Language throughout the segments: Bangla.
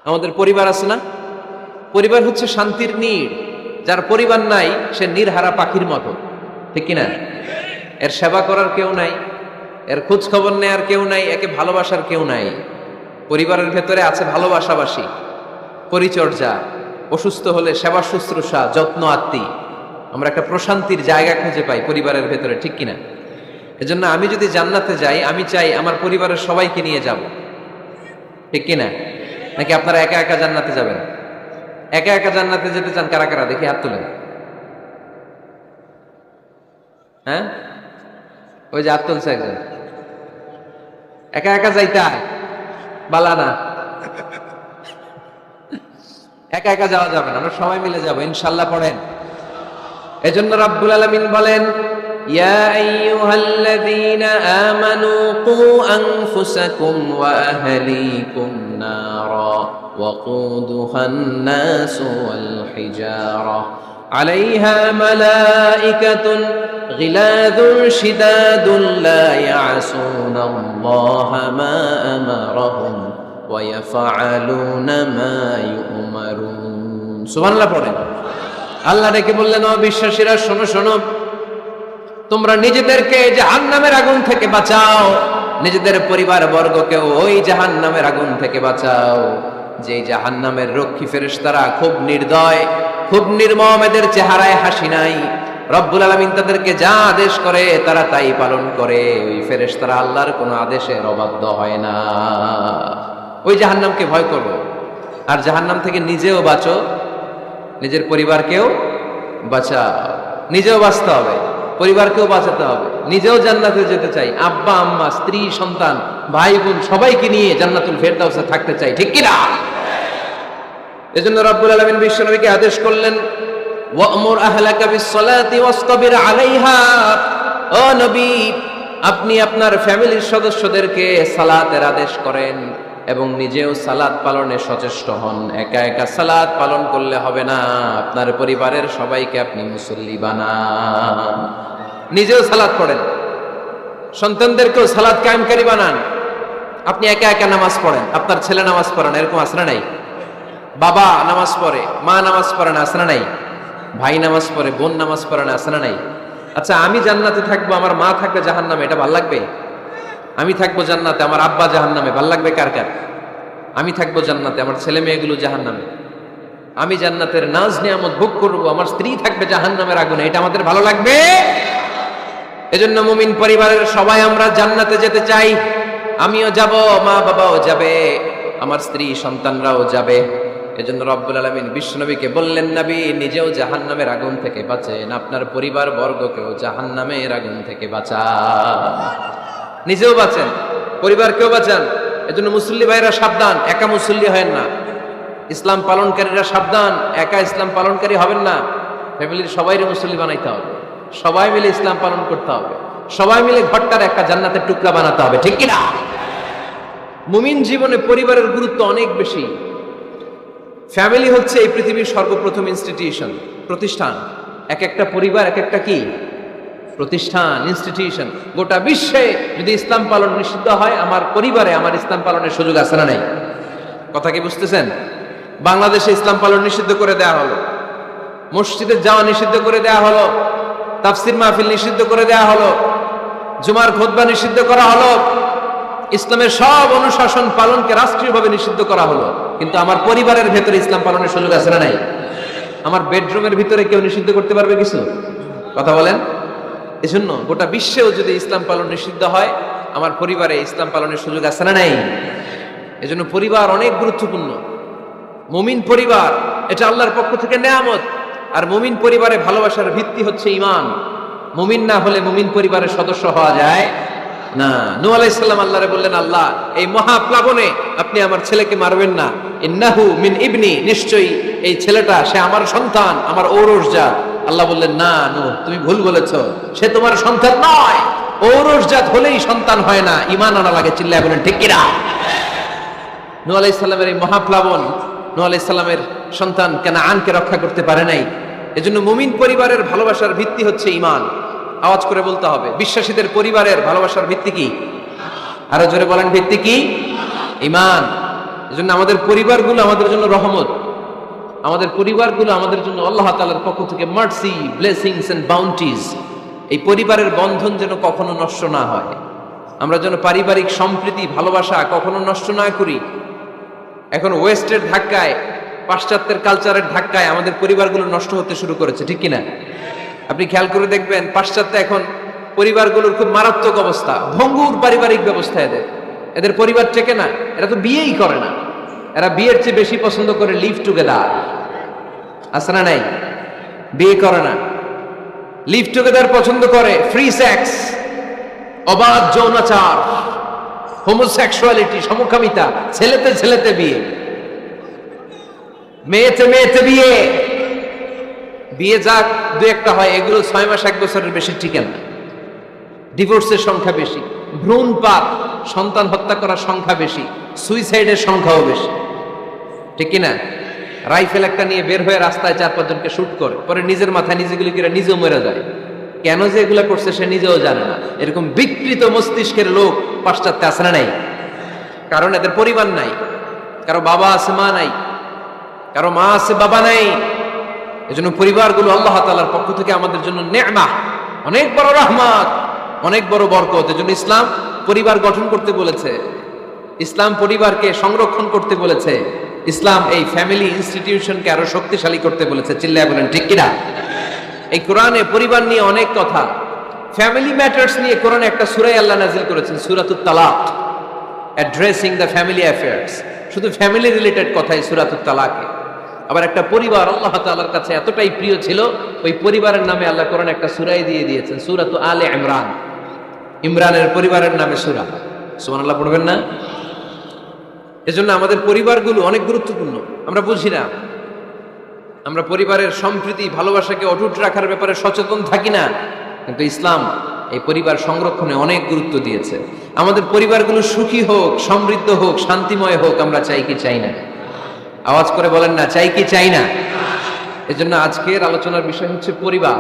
আমাদের পরিবার আছে না? পরিবার হচ্ছে শান্তির নীড়। যার পরিবার নাই সে নির্হারা পাখির মতো, ঠিক কিনা? এর সেবা করার কেউ নাই, এর খোঁজ খবর নেয়ার কেউ নাই, একে ভালোবাসার কেউ নাই। পরিবারের ভেতরে আছে ভালোবাসাবাসী, পরিচর্যা, অসুস্থ হলে সেবা শুশ্রূষা, যত্ন আত্মি। আমরা একটা প্রশান্তির জায়গা খুঁজে পাই পরিবারের ভেতরে, ঠিক কিনা? এজন্য আমি যদি জান্নাতে যাই, আমি চাই আমার পরিবারের সবাইকে নিয়ে যাব, ঠিক কিনা? নাকি আপনারা একা একা জান্নাতে যাবেন? একা একা জান্নাতে যেতে চান কারা কারা? দেখি হাত তুলেন। হ্যাঁ, ওই যে হাত তুলছে একজন। একা একা যাইতে হয় বালা না, একা একা যাওয়া যাবে না, আমরা সবাই মিলে যাবো ইনশাল্লাহ। পড়েন। এজন্য রাব্বুল আলামিন বলেন, ইয়া আইয়ুহাল্লাযীনা আমানু কু আনফুসাকুম ওয়া আহলিকুম নারা ওয়াকুদুহান নাসু ওয়াল হিজারা আলাইহা মালাইকাতুন গিলাযুন শিদাদুন লা ইয়াসুনাল্লাহা মা আমারাহুম ওয়া ইয়াফআলুনা মা ইউমারুন। সুবহানাল্লাহ পড়েন। আল্লাহ ডেকে বললেন, ও বিশ্বাসীরা শোনো শোনো, তোমরা নিজেদেরকে জাহান্নামের আগুন থেকে বাঁচাও, নিজেদের পরিবার বর্গকেও ওই জাহান্নামের আগুন থেকে বাঁচাও। যে জাহান্নামের রক্ষী ফেরেশতারা খুব নির্দয়, খুব নির্মম, এদের চেহারায় হাসি নাই। রব্বুল আলামিন তাদেরকে যা আদেশ করে তারা তাই পালন করে। ওই ফেরেশতারা আল্লাহর কোনো আদেশের অবাধ্য হয় না। ওই জাহান্নামকে ভয় করো, আর জাহান্নাম থেকে নিজেও বাঁচো, নিজের পরিবারকেও বাঁচাও। নিজেও বাঁচতে হবে, পরিবারকেও বাঁচাতে হবে। নিজেও জান্নাতে যেতে চাই, আব্বা আম্মা স্ত্রী সন্তান ভাই বোন সবাইকে নিয়ে জান্নাতুল ফেরদাউসে থাকতে চাই, ঠিক কিনা? এজন্য রব্বুল আলামিন বিশ্বনবীকে আদেশ করলেন, ওয়া'মুর আহলাকা বিস-সালাতি ওয়াসতাবির আলাইহা। ও নবী, আপনি আপনার ফ্যামিলির সদস্যদেরকে সালাতের আদেশ করেন এবং নিজেও সালাত পালনে সচেষ্ট হন। একা একা সালাত পালন করলে হবে না, আপনার পরিবারের সবাইকে আপনি মুসল্লি বানান। নিজেও সালাত পড়েন, সন্তানদেরকেও সালাত কায়েমকারী বানান। আপনি একা একা নামাজ পড়েন, আপনার ছেলে নামাজ পড়েন, এরকম আছে না নাই? বাবা নামাজ পড়ে, মা নামাজ পড়ে না, আছে না নাই? ভাই নামাজ পড়ে, বোন নামাজ পড়ে না, আছে না নাই? আচ্ছা, আমি জান্নাতে থাকবো, আমার মা থাকবে জাহান্নামে, এটা ভাল লাগবে? আমি থাকবো জান্নাতে, আমার আব্বা জাহান্নামে, ভাল লাগবে কার কার? আমি থাকবো জান্নাতে, আমার ছেলে মেয়েগুলো জাহান্নামে। আমি জান্নাতের নাজ নিয়ামত ভোগ করবো, আমার স্ত্রী থাকবে জাহান্নামের আগুনে, এটা আমাদের ভালো লাগবে? এজন্য মুমিন পরিবারের সবাই আমরা জান্নাতে যেতে চাই। আমিও যাব, মা বাবাও যাবে, আমার স্ত্রী সন্তানরাও যাবে। এজন্য রব্বুল আলামিন বিশ্বনবীকে বললেন, নবী নিজেও জাহান্নামের আগুন থেকে বাঁচেন, আপনার পরিবার বর্গকেও জাহান্নামের আগুন থেকে বাঁচান। নিজেও বাঁচেন, পরিবারকেও বাঁচান। এজন্য মুসল্লি ভাইরা সাবধান, একা মুসল্লি হয় না। ইসলাম পালনকারীরা সাবধান, একা ইসলাম পালনকারী হবেন না। ফ্যামিলির সবাইরে মুসল্লি বানাইতে হবে, সবাই মিলে ইসলাম পালন করতে হবে, সবাই মিলে ঘরটার একটা জান্নাতের টুকরা বানাতে হবে, ঠিক কিনা? মুমিন জীবনে পরিবারের গুরুত্ব অনেক বেশি। ফ্যামিলি হচ্ছে এই পৃথিবীর সর্বপ্রথম ইনস্টিটিউশন, প্রতিষ্ঠান। এক একটা পরিবার এক একটা কি প্রতিষ্ঠান, ইনস্টিটিউশন। গোটা বিশ্বে যদি ইসলাম পালন নিষিদ্ধ হয়, আমার পরিবারে আমার ইসলাম পালনের সুযোগ আছে না নাই? কথা কি বুঝতেছেন? বাংলাদেশে ইসলাম পালন নিষিদ্ধ করে দেওয়া হলো, মসজিদে যাওয়া নিষিদ্ধ করে দেওয়া হলো, তাফসির মাহফিল নিষিদ্ধ করে দেওয়া হলো, জুমার খুতবা নিষিদ্ধ করা হলো, ইসলামের সব অনুশাসন পালনকে রাষ্ট্রীয়ভাবে নিষিদ্ধ করা হলো। কিন্তু আমার পরিবারের ভেতরে ইসলাম পালনের সুযোগ আছে না নাই? আমার বেডরুমের ভিতরে কেউ নিষিদ্ধ করতে পারবে কিছু? কথা বলেন। এজন্য গোটা বিশ্বেও যদি ইসলাম পালন নিষিদ্ধ হয়, আমার পরিবারে ইসলাম পালনের সুযোগ আছে না নাই? এজন্য পরিবার অনেক গুরুত্বপূর্ণ। মুমিন পরিবার এটা আল্লাহর পক্ষ থেকে নেয়ামত। আর মুমিন পরিবারে ভালোবাসার ভিত্তি হচ্ছে ঈমান। মুমিন না হলে মুমিন পরিবারের সদস্য হওয়া যায় না। নূহ আলাইহিস সালাম আল্লাহরে বললেন, আল্লাহ এই মহাপ্লাবনে আপনি আমার ছেলেকে মারবেন না। ইন্নাহু মিন ইবনি, নিশ্চয়ই এই ছেলেটা সে আমার সন্তান, আমার ঔরসজাত। আল্লাহ বললেন, না নূহ, তুমি ভুল বলেছো, সে তোমার সন্তান নয়। ঔরসজাত হলেই সন্তান হয় না, ঈমান আনা লাগে। চিল্লায় বলেন ঠিক কিনা? নূহ আলাইহিস সালামের এই মহাপ্লাবন নূহ আলাইহিস সালামের সন্তান কানাআনকে রক্ষা করতে পারে নাই। এজন্য মুমিন পরিবারের ভালোবাসার ভিত্তি হচ্ছে ঈমান। আওয়াজ করে বলতে হবে, বিশ্বাসীদের পরিবারের ভালোবাসার ভিত্তি কি? আরো জোরে বলেন, ভিত্তি কি? ঈমান। এজন্য আমাদের পরিবারগুলো আমাদের জন্য রহমত, আমাদের পরিবারগুলো আমাদের জন্য আল্লাহ তাআলার পক্ষ থেকে মার্সি, ব্লেসিংস এন্ড বাউন্টিজ। এই পরিবারের বন্ধন যেন কখনো নষ্ট না হয়, আমরা যেন পারিবারিক সম্প্রীতি ভালোবাসা কখনো নষ্ট না করি। এখন ওয়েস্টের ধাক্কায়, পাশ্চাত্যের কালচারের ধাক্কায় আমাদের পরিবারগুলো নষ্ট হতে শুরু করেছে, ঠিক কিনা? আপনি খেয়াল করে দেখবেন পাশ্চাত্যে এখন পরিবারগুলোর খুব মারাত্মক অবস্থা, ভঙ্গুর পারিবারিক ব্যবস্থা। এদের পরিবার টেকে না, এরা তো বিয়েই করে না, এরা বিয়ের চেয়ে বেশি পছন্দ করে লিভ টুগেদার। আছে না নাই? বিয়ে করে না, লিভ টুগেদার পছন্দ করে, ফ্রি সেক্স, অবাধ যৌনাচার, হোমোসেক্সুয়ালিটি, সমকামিতা, ছেলেতে ছেলেতে বিয়ে, মেয়েতে মেয়েতে বিয়ে। বিয়ে যাক দু একটা হয়, এগুলো 6 মাস 1 বছরের বেশি টিকে না। ডিভোর্সের সংখ্যা বেশি, ভ্রূণপাত, সন্তান হত্যা করার সংখ্যা বেশি, সুইসাইডের সংখ্যাও বেশি, ঠিক কিনা? রাইফেল একটা নিয়ে বের হয়ে রাস্তায় 4-5 জনকে শুট করে, পরে নিজের মাথায় নিজে গুলি করে নিজেও মরে যায়। কেন যে এগুলা করছে সে নিজেও জানে না। এরকম বিকৃত মস্তিষ্কের লোক পাশ্চাত্যে আছে না নাই? কারণ এদের পরিবার নাই, কারো বাবা আছে মা নাই, কারো মা আছে বাবা নাই। এজন্য পরিবারগুলো আল্লাহ তাআলার পক্ষ থেকে আমাদের জন্য নেয়ামত, অনেক বড় রহমত, অনেক বড় বরকত। এজন্য ইসলাম পরিবার গঠন করতে বলেছে, ইসলাম পরিবারকে সংরক্ষণ করতে বলেছে, ইসলাম এই ফ্যামিলি ইনস্টিটিউশনকে আরো শক্তিশালী করতে বলেছে। চিল্লায় বলেন ঠিক কিনা? এই কোরআনে পরিবার নিয়ে অনেক কথা, ফ্যামিলি ম্যাটার্স নিয়ে কোরআনে একটা সূরা আল্লাহ নাযিল করেছেন, সূরাতুত তালাক, অ্যাড্রেসিং দ্য ফ্যামিলি অ্যাফেয়ার্স। শুধু ফ্যামিলি রিলেটেড কথাই সূরাতুত তালাকে। আবার একটা পরিবার আল্লাহ তাআলার কাছে এতটাই প্রিয় ছিল, ওই পরিবারের নামে আল্লাহ কোরআনে একটা সূরাই দিয়ে দিয়েছেন, সূরাতু আলে ইমরান। ইমরানের পরিবারের নামে সূরা। সুবহানাল্লাহ পড়বেন না? এজন্য আমাদের পরিবারগুলো অনেক গুরুত্বপূর্ণ। আমরা বুঝি না, আমরা পরিবারের সম্প্রীতি ভালোবাসাকে অটুট রাখার ব্যাপারে সচেতন থাকি না, কিন্তু ইসলাম এই পরিবার সংরক্ষণে অনেক গুরুত্ব দিয়েছে। আমাদের পরিবারগুলো সুখী হোক, সমৃদ্ধ হোক, শান্তিময় হোক, আমরা চাই কি চাই না? আওয়াজ করে বলেন না, চাই কি চাই না? এজন্য আজকের আলোচনার বিষয় হচ্ছে পরিবার।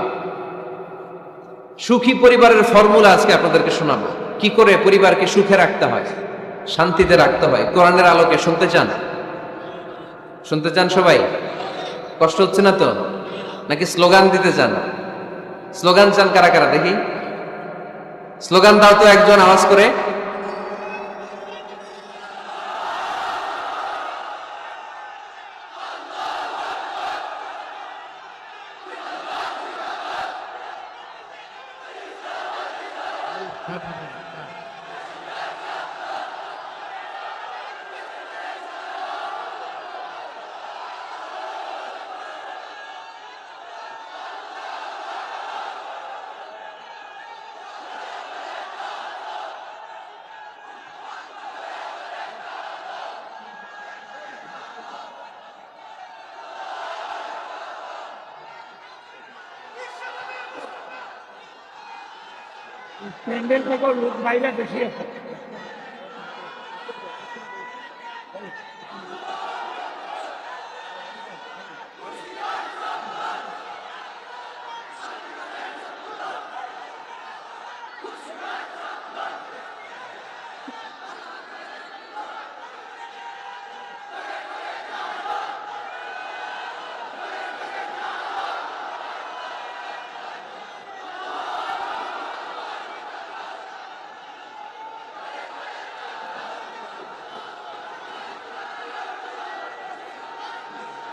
সুখী পরিবারের ফর্মুলা আজকে আপনাদেরকে শোনাবো, কি করে পরিবারকে সুখে রাখতে হয়, শান্তিতে রাখতে হয়। কোরআনের আলোকে শুনতে চান? শুনতে চান সবাই? কষ্ট হচ্ছে না তো? নাকি স্লোগান দিতে চান? স্লোগান চান কারা কারা দেখি? স্লোগান দাও তো একজন আওয়াজ করে। প্যান্ডেল থেকে লোক বাইরে বেশি আছে।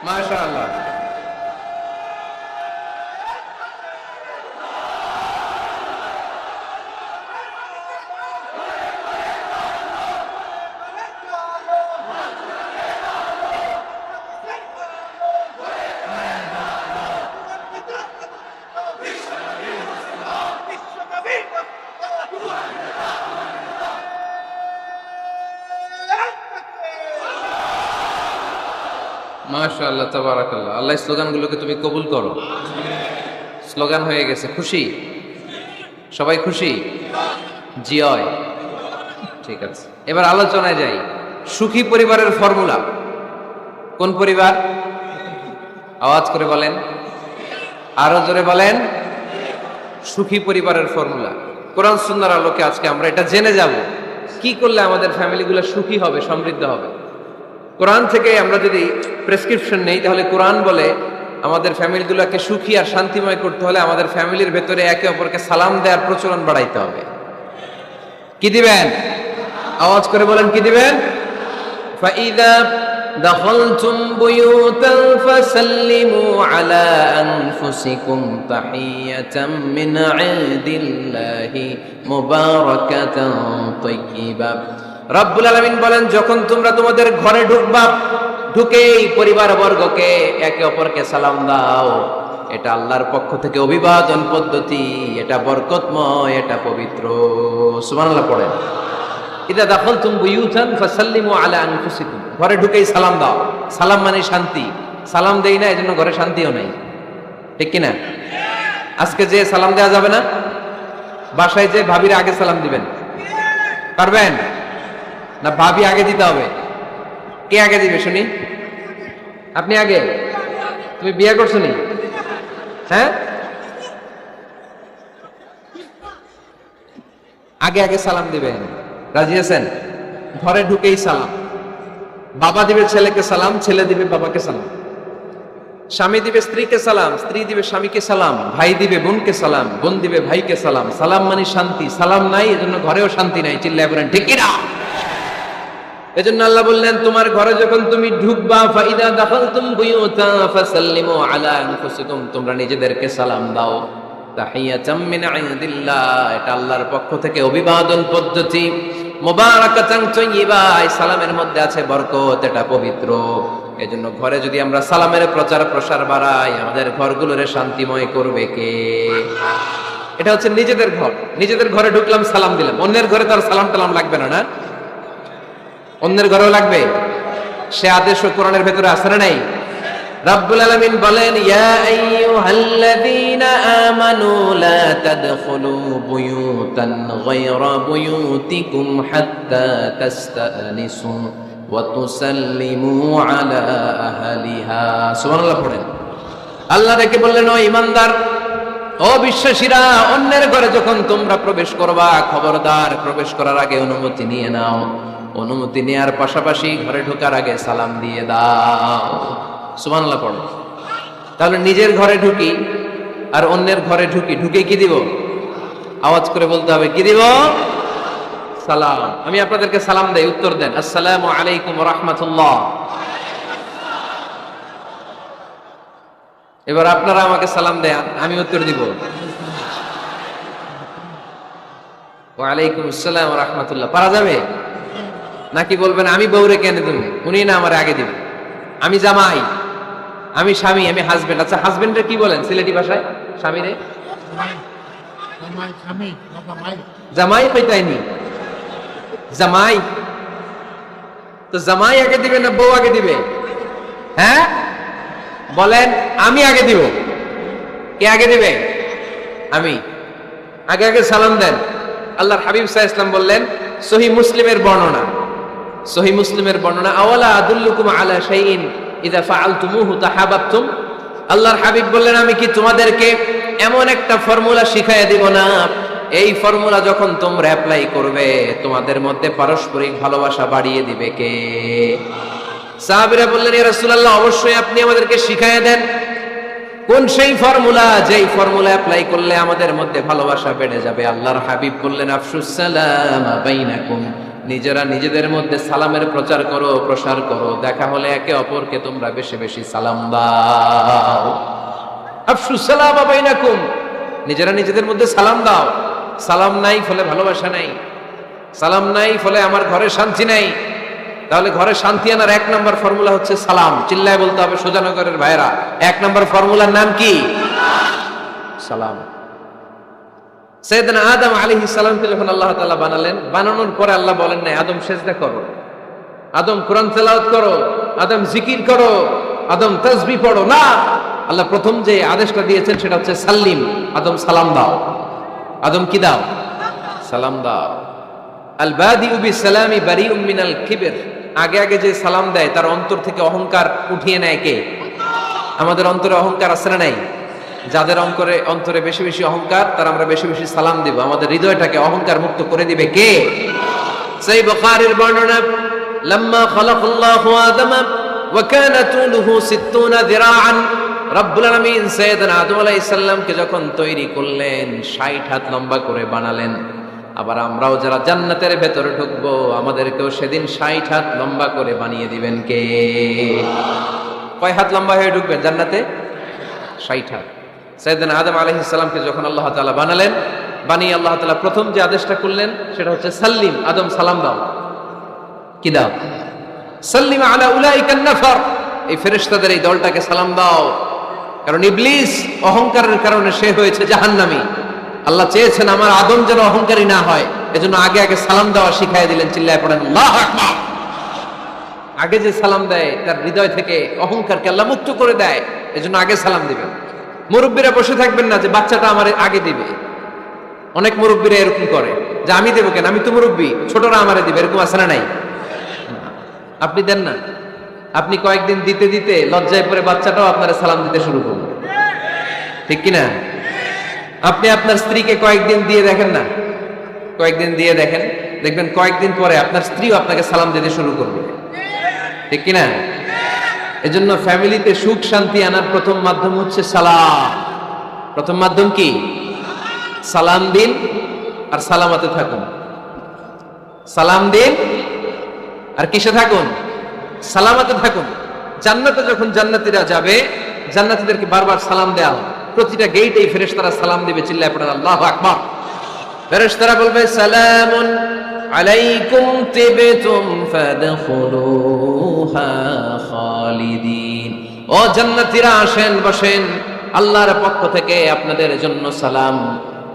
মাশাআল্লাহ। মাশাআল্লাহ, তাবারাকাল্লাহ। আল্লাহ স্লোগানগুলোকে তুমি কবুল করো। স্লোগান হয়ে গেছে, খুশি? সবাই খুশি? জিয়য়। ঠিক আছে, এবার আলোচনায় যাই। সুখী পরিবারের ফর্মুলা। কোন পরিবার? আওয়াজ করে বলেন, আরো জোরে বলেন। সুখী পরিবারের ফর্মুলা কোরআন সুন্নাহর আলোকে আজকে আমরা এটা জেনে যাব, কি করলে আমাদের ফ্যামিলিগুলো সুখী হবে, সমৃদ্ধ হবে। কোরআন থেকে আমরা যদি প্রেসক্রিপশন নেই, তাহলে কোরআন বলে আমাদের ফ্যামিলিগুলোকে সুখী আর শান্তিময় করতে হলে আমাদের ফ্যামিলির ভেতরে একে অপরকে সালাম দেওয়ার প্রচলন বাড়াইতে হবে। কি দিবেন? আওয়াজ করে বলেন, কি দিবেন? ফাইদা দাখালতুম বুয়ুতান ফাসাল্লিমু আলা আনফুসিকুম তাহিয়াতাম মিন ইনদিল্লাহি মুবারাকাতান তাইয়্যিবা। রব্বুল আলামিন বলেন, যখন তোমরা তোমাদের ঘরে ঢুকবা, ঢুকেই পরিবারবর্গকে একে অপরকে সালাম দাও। এটা আল্লাহর পক্ষ থেকে অভিবাদন পদ্ধতি, এটা বরকতময়, এটা পবিত্র। সুবহানাল্লাহ পড়েন। ইদা দাখালতুম বুয়ুতান ফাসাল্লিমু আলা আনফুসিকুম, ঘরে ঢুকেই সালাম দাও। সালাম মানে শান্তি। সালাম দেই না, এজন্য ঘরে শান্তিও নাই। ঠিক কি না? আজকে যে সালাম দেওয়া যাবে না, বাসায় যে ভাবির আগে সালাম দিবেন, পারবেন না? ভাবি আগে দিতে হবে। কে আগে দিবে শুনি? আপনি আগে। তুমি বিয়ে করছো নি? হ্যাঁ, আগে আগে সালাম দিবেন। রাজি আছেন? ঘরে ঢুকেই সালাম। বাবা দিবে ছেলেকে সালাম, ছেলে দিবে বাবাকে সালাম। স্বামী দিবে স্ত্রীকে সালাম, স্ত্রী দিবে স্বামীকে সালাম, ভাই দিবে বোনকে সালাম, বোন দিবে ভাইকে সালাম। সালাম মানে শান্তি। সালাম নাই, এজন্য ঘরেও শান্তি নাই। চিল্লায় বলেন ঠিক কি না? এজন্য আল্লাহ বললেন, তোমার ঘরে যখন তুমি ঢুকবা, ফাইদা দাখালতুম বুয়ুতা ফাসাল্লিমু আলা আনফুসিকুম, তোমরা নিজেদেরকে সালাম দাও। তাহিয়াতাম মিন ইনদিল্লাহ, এটা আল্লাহর পক্ষ থেকে অভিবাদন পদ্ধতি। মুবারাকাতান তাইয়্যিবা, এই সালামের মধ্যে আছে বরকত, এটা পবিত্র। এজন্য ঘরে যদি আমরা সালামের প্রচার প্রসার বাড়াই, আমাদের ঘরগুলোরে শান্তিময় করবে কে? এটা হচ্ছে নিজেদের ঘর। নিজেদের ঘরে ঢুকলাম, সালাম দিলাম। অন্যের ঘরে তার সালাম টালাম লাগবে না, না? অন্যের ঘরেও লাগবে। সে আদেশ কোরআনের ভেতরে আছে না নাই? রাব্বুল আলামিন বলেন, ইয়া আইয়ুহাল্লাযীনা আমানু লা তাদখুলু বুয়ুতান গায়রা বুয়ুতিকুম হাত্তা তাস্তানিসু ওয়া তুসাল্লিমু আলা আহলিহা। সুবহানাল্লাহ পড়েন। আল্লাহ ডেকে বললেন, ও ঈমানদার, ও বিশ্বাসীরা, অন্যের ঘরে যখন তোমরা প্রবেশ করবা, খবরদার প্রবেশ করার আগে অনুমতি নিয়ে নাও। অনুমতি নেওয়ার পাশাপাশি ঘরে ঢোকার আগে সালাম দিয়ে দাও। সুবহানাল্লাহ পড়ো। তাহলে নিজের ঘরে ঢুকি আর অন্যের ঘরে ঢুকি, ঢুকে কি দিব? আওয়াজ করে বলতে হবে, কি দিব? সালাম। আমি আপনাদেরকে সালাম দেই, উত্তর দেন, আসসালামু আলাইকুম ওয়া রাহমাতুল্লাহ। এবার আপনারা আমাকে সালাম দেন, আমি উত্তর দিব, ওয়া আলাইকুম আসসালাম ওয়া রাহমাতুল্লাহ। পারা যাবে নাকি বলবেন আমি বউরে কেন দেব, উনি না আমার আগে দিবেন? আমি জামাই, আমি স্বামী, আমি হাজবেন্ড। আচ্ছা, হাজবেন্ডে কি বলেন সিলেটি ভাষায়? স্বামীরে জামাই কইতাইনি। জামাই তো জামাই আগে দিবে না বউ আগে দিবে? হ্যাঁ বলেন, আমি আগে দিব। কে আগে দিবে? আমি। আগে আগে সালাম দেন। আল্লাহর হাবিব সাল্লাল্লাহু আলাইহি ওয়াসাল্লাম বললেন, সহিহ মুসলিমের বর্ণনা, সহিহ মুসলিমের বর্ণনা, আওয়ালা আদুল্লুকুম আলা শাইইন ইযা ফাআলতুমুহু তাহাবাবতুম। আল্লাহর হাবিব বললেন, আমি কি তোমাদেরকে এমন একটা ফর্মুলা শিখাইয়া দিব না, এই ফর্মুলা যখন তোমরা অ্যাপ্লাই করবে, তোমাদের মধ্যে পারস্পরিক ভালোবাসা বাড়িয়ে দিবে কে? সাহাবীরা বললেন, ইয়া রাসূলুল্লাহ, অবশ্যই আপনি আমাদেরকে শিখাইয়া দেন। কোন সেই ফর্মুলা, যেই ফর্মুলা অ্যাপ্লাই করলে আমাদের মধ্যে ভালোবাসা বেড়ে যাবে? আল্লাহর হাবিব বললেন, আফশুস সালাম বাইনাকুম, নিজেরা নিজেদের মধ্যে সালামের প্রচার করো, প্রসার করো। দেখা হলে একে অপরকে তোমরা বেশি বেশি সালাম দাও। আফশুস সালাম বাইনাকুম, নিজেরা নিজেদের মধ্যে সালাম দাও। সালাম নাই ফলে ভালোবাসা নাই, সালাম নাই ফলে আমার ঘরে শান্তি নাই। তাহলে ঘরে শান্তি আনার এক নম্বর ফর্মুলা হচ্ছে সালাম। চিল্লায় বলতে হবে সোজানগরের ভাইরা, এক নম্বর ফর্মুলার নাম কি? সালাম। সাইয়েদনা আদম আলাইহিস সালামকে যখন আল্লাহ তাআলা বানালেন, বানানোর পরে আল্লাহ বলেন না আদম সিজদা করো, আদম কোরআন তেলাওয়াত করো, আদম জিকির করো, আদম তাসবিহ পড়ো, না। আল্লাহ প্রথম যে আদেশটা দিয়েছেন সেটা হচ্ছে সাল্লিম, আদম সালাম দাও। আদম কি দাও? সালাম দাও। আল বাদিউ বিসালামি বারিউম মিনাল কিবর, আগে আগে যে সালাম দেয় তার অন্তর থেকে অহংকার উঠিয়ে নেয় কে? আমাদের অন্তরে অহংকার আছে না নাই? যাদের অন্তরে বেশি বেশি অহংকার, তার আমরা বেশি বেশি সালাম দিব। আমাদের হৃদয়টাকে অহংকার মুক্ত করে দিবে কে? সেই বুখারীর বর্ণনা, লাম্মা খালাকাল্লাহু আদামা ওয়া কানা তুলুহু 60 যিরাআন, রব্বুল আলামিন সাইয়েদনা আদম আলাইহিস সালামকে যখন তৈরি করলেন 60 হাত লম্বা করে বানালেন। আবার আমরাও যারা জান্নাতের ভেতরে ঢুকবো আমাদেরকেও সেদিন 60 হাত লম্বা করে বানিয়ে দিবেন কে? কয় হাত লম্বা হয়ে ঢুকবেন জান্নাতে? 60 হাত। সাইয়েদনা আদম আলাইহিস সালামকে যখন আল্লাহ তাআলা বানালেন, বানিয়ে আল্লাহ তাআলা প্রথম যে আদেশটা করলেন সেটা হচ্ছে সাল্লিম, আদম সালাম দাও। কি দাও? সাল্লিম আলা উলাইকান নাফার, এই ফেরেশতাদের এই দলটাকে সালাম দাও। কারণ ইবলিস অহংকারের কারণে সে হয়েছে জাহান্নামী। আল্লাহ চেয়েছেন আমার আদম যেন অহংকারী না হয়, এজন্য আগে আগে সালাম দেওয়া শিখাই দিলেন। চিল্লায় পড়েন আল্লাহু আকবার। আগে যে সালাম দেয় তার হৃদয় থেকে অহংকারকে আল্লাহ মুক্ত করে দেয়, এজন্য আগে সালাম দিবেন। মুরব্বীরা বসে থাকবেন না যে বাচ্চাটা আমার আগে দিবে। অনেক মুরব্বীরা এরকম করে যে আমি দেবো কেন, আমি তো মুরব্বী, ছোটরা আমারে দিবে, এরকম আছে না নাই? আপনি দেন না। আপনি কয়েকদিন দিতে দিতে লজ্জায় পড়ে বাচ্চাটাও আপনারা সালাম দিতে শুরু করবে, ঠিক কিনা? আপনি আপনার স্ত্রীকে কয়েকদিন দিয়ে দেখেন না, কয়েকদিন দিয়ে দেখেন, দেখবেন কয়েকদিন পরে আপনার স্ত্রীও আপনাকে সালাম দিতে শুরু করবে, ঠিক কিনা? এজন্য ফ্যামিলিতে সুখ শান্তি আনার প্রথম মাধ্যম হচ্ছে সালাম। প্রথম মাধ্যম কি? সালাম দিন আর সালামতে থাকুন। সালাম দিন আর কিসে থাকুন? সালামতে থাকুন। জান্নাতে যখন জান্নাতীরা যাবে, জান্নাতীদেরকে বারবার সালাম দেয়া হবে। প্রতিটা গেটেই ফেরেশতারা সালাম দিবে। চিল্লায় পড়েন আল্লাহু আকবার। ফেরেশতারা বলবে সালামুন আলাইকুম তিবতুম ফাদখুলুহা খালিদিন। ও জান্নাতীরা আসেন, বসেন, আল্লাহর পক্ষ থেকে আপনাদের জন্য সালাম।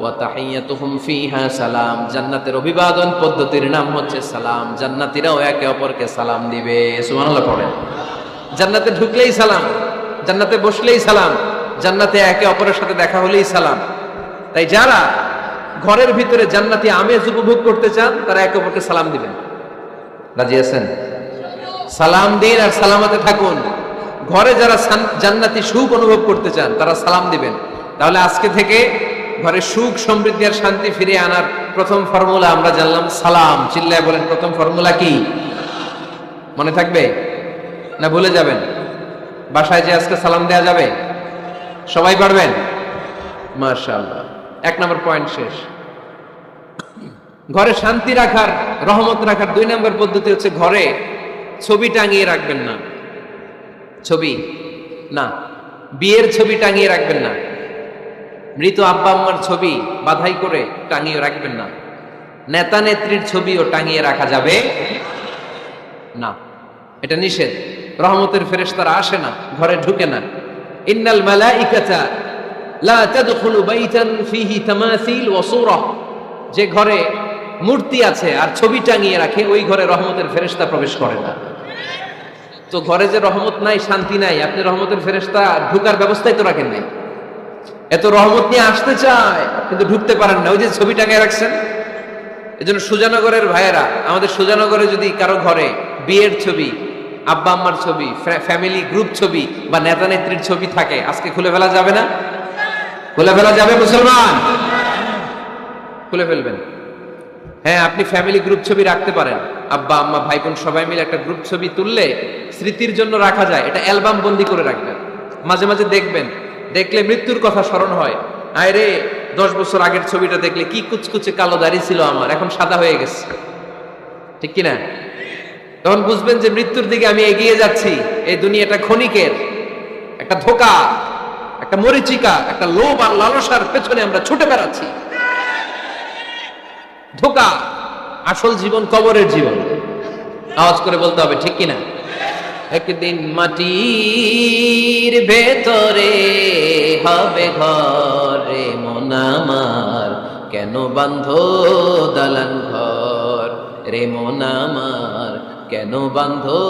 ওয়া তাহিয়াতুহুম ফিহা সালাম। জান্নাতের অভিবাদন পদ্ধতির নাম হচ্ছে সালাম। জান্নাতীরাও একে অপরকে সালাম দিবে। সুবহানাল্লাহ পড়েন। জান্নাতে ঢুকলেই সালাম, জান্নাতে বসলেই সালাম, জান্নাতে একে অপরের সাথে দেখা হলেই সালাম। তাই যারা ঘরের ভিতরে জান্নাতি আমেজ উপভোগ করতে চান তারা একে অপরকে সালাম দিবেন। রাজি আছেন? সালাম দিন আর সালামতে থাকুন। ঘরে যারা জান্নাতি সুখ অনুভব করতে চান তারা সালাম দিবেন। তাহলে আজকে থেকে ঘরে সুখ সমৃদ্ধি আর শান্তি ফিরিয়ে আনার প্রথম ফর্মুলা আমরা জানলাম সালাম। চিল্লায় বলেন প্রথম ফর্মুলা কি? মনে থাকবে না ভুলে যাবেন? বাসায় যে আজকে সালাম দেয়া যাবে? সবাই পারবেন? মাশাআল্লাহ। 1 নম্বর পয়েন্ট শেষ। ঘরে শান্তি রাখার, রহমত রাখার 2 নম্বর পদ্ধতি হচ্ছে ঘরে ছবি টাঙিয়ে রাখবেন না। ছবি না, বিয়ের ছবি টাঙিয়ে রাখবেন না। মৃত আব্বা আম্মার ছবি বাধাই করে টাঙিয়ে রাখবেন না। নেতা নেত্রীর ছবিও টাঙিয়ে রাখা যাবে না, এটা নিষেধ। রহমতের ফেরেশতারা আসে না, ঘরে ঢুকে না। ইন্নাল মালাইকাতা লা তাদখুলু বাইতান ফিহি তামাসিল ওয়া সূরা। যে ঘরে মূর্তি আছে আর ছবি টাঙিয়ে রাখে ওই ঘরে রহমতের ফেরেশতা প্রবেশ করে না। তো ঘরে যে রহমত নাই, শান্তি নাই, আপনি রহমতের ফেরেশতা ঢুকার ব্যবস্থাই তো রাখেন নাই। এত রহমত নিয়ে আসতে চায় কিন্তু ঢুকতে পারেন না, ওই যে ছবি টাঙিয়ে রাখছেন। এজন্য সুজানগরের ভাইয়েরা, আমাদের সুজানগরে যদি কারো ঘরে বিয়ের ছবি, আব্বা আম্মার ছবি, ফ্যামিলি গ্রুপ ছবি বা নেতা নেত্রীর ছবি থাকে, আজকে খুলে ফেলা যাবে না? খুলে ফেলা যাবে মুসলমান? খুলে ফেলবেন। হ্যাঁ, আপনি ফ্যামিলি গ্রুপ ছবি রাখতে পারেন। আব্বা আম্মা ভাই বোন সবাই মিলে একটা গ্রুপ ছবি তুললে স্মৃতির জন্য রাখা যায়। এটা অ্যালবাম বন্দি করে রাখবেন। মাঝে মাঝে দেখবেন, দেখলে মৃত্যুর কথা স্মরণ হয়। আয় রে, 10 বছর আগের ছবিটা দেখলে কি কুচকুচে কালো দাড়ি ছিল আমার, এখন সাদা হয়ে গেছে, ঠিক কিনা? তখন বুঝবেন যে মৃত্যুর দিকে আমি এগিয়ে যাচ্ছি। এই দুনিয়াটা ক্ষণিকের, একটা ধোঁকা, একটা মরিচিকা, একটা লোভ আর লালসার পেছনে আমরা ছুটে বেড়াচ্ছি। ধোঁকা, আসল জীবন কবরের জীবন। আওয়াজ করে বলতে হবে, ঠিক কিনা? একদিন মাটির ভেতরে হবে ঘরে মন আমার, কেন বাঁধো দালান ঘর রে মন আমার, কেন বাঁধো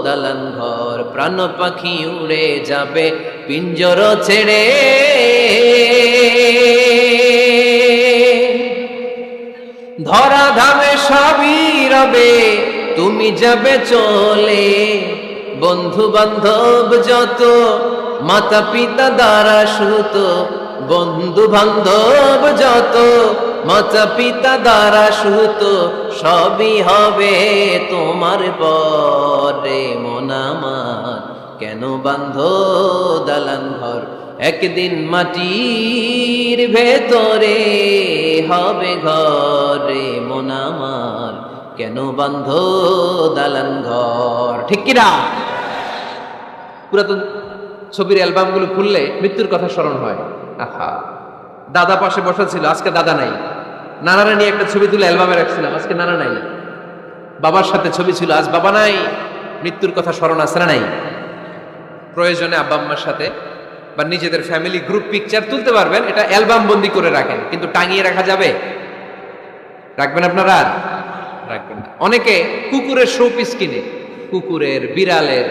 দালান ঘর। প্রাণ পাখি উড়ে যাবে পিঞ্জর ছেড়ে, ধরা ধামে সবই রবে তুমি যাবে চলে। বন্ধু বান্ধব যত, মাতা পিতা দ্বারা সুত, বন্ধু বান্ধব যত মাতা পিতা দ্বারা সুত সবই হবে তোমার পরে। মন আমার কেন বান্ধ দালান ঘর, একদিন মাটির ভেতরে হবে ঘরে। মন আমার কেন বান্ধ দালান ঘর। ঠিক কিনা? পুরাতন ছবির অ্যালবামগুলো খুললে মৃত্যুর কথা স্মরণ হয়। আহা, দাদা পাশে বসা ছিল, আজকে দাদা নাই। নানারা নিয়ে একটা ছবি তুলে অ্যালবামে রাখছিলাম, আজকে নানা নাই। বাবার সাথে ছবি ছিল, আজ বাবা নাই। মৃত্যুর কথা স্মরণ আছে না নাই? প্রয়োজনে আব্বা আম্মার সাথে বা নিজেদের ফ্যামিলি গ্রুপ পিকচার তুলতে পারবেন, এটা অ্যালবাম বন্দি করে রাখেন, কিন্তু টাঙিয়ে রাখা যাবে? রাখবেন আপনারা? আর রাখবেন না। অনেকে কুকুরের শো পিস কিনে, কুকুরের, বিড়ালের,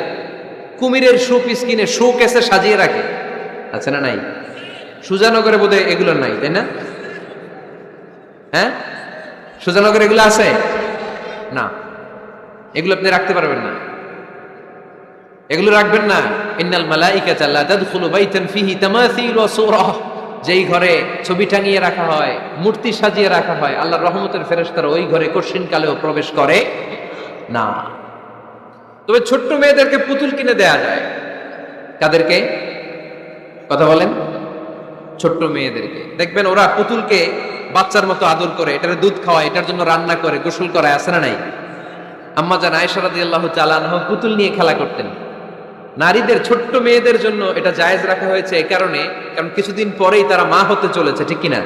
কুমিরের শো পিস কিনে শো কেসে সাজিয়ে রাখে, আছে না নাই? সুজানগরে বোধহয় এগুলো নাই, তাই না? হ্যাঁ, সুজানগরে এগুলো আছে না? এগুলো আপনি রাখতে পারবেন না, এগুলো রাখবেন না। ইন্নাল মালাইকাতা লা তাদখুলু বাইতান ফিহি তামাসিল ওয়া সূরা, যেই ঘরে ছবি টাঙিয়ে রাখা হয়, মূর্তি সাজিয়ে রাখা হয়, আল্লাহর রহমতের ফেরেশতারা ওই ঘরে কঠিন কালেও প্রবেশ করে না। তবে ছোট্ট মেয়েদেরকে পুতুল কিনে দেয়া যায়। কাদেরকে? কথা বলেন। ছোট্ট মেয়েদেরকে দেখবেন ওরা পুতুলকে বাচ্চার মতো আদর করে, এটার দুধ খাওয়ায়, এটার জন্য রান্না করে, গোসল করায়, আছে না নাই? আম্মা জান আয়েশা রাদিয়াল্লাহু তাআলা আনহা পুতুল নিয়ে খেলা করতেন। নারীদের, ছোট্ট মেয়েদের জন্য এটা জায়েজ রাখা হয়েছে এই কারণে, কারণ কিছুদিন পরেই তারা মা হতে চলেছে, ঠিক কিনা?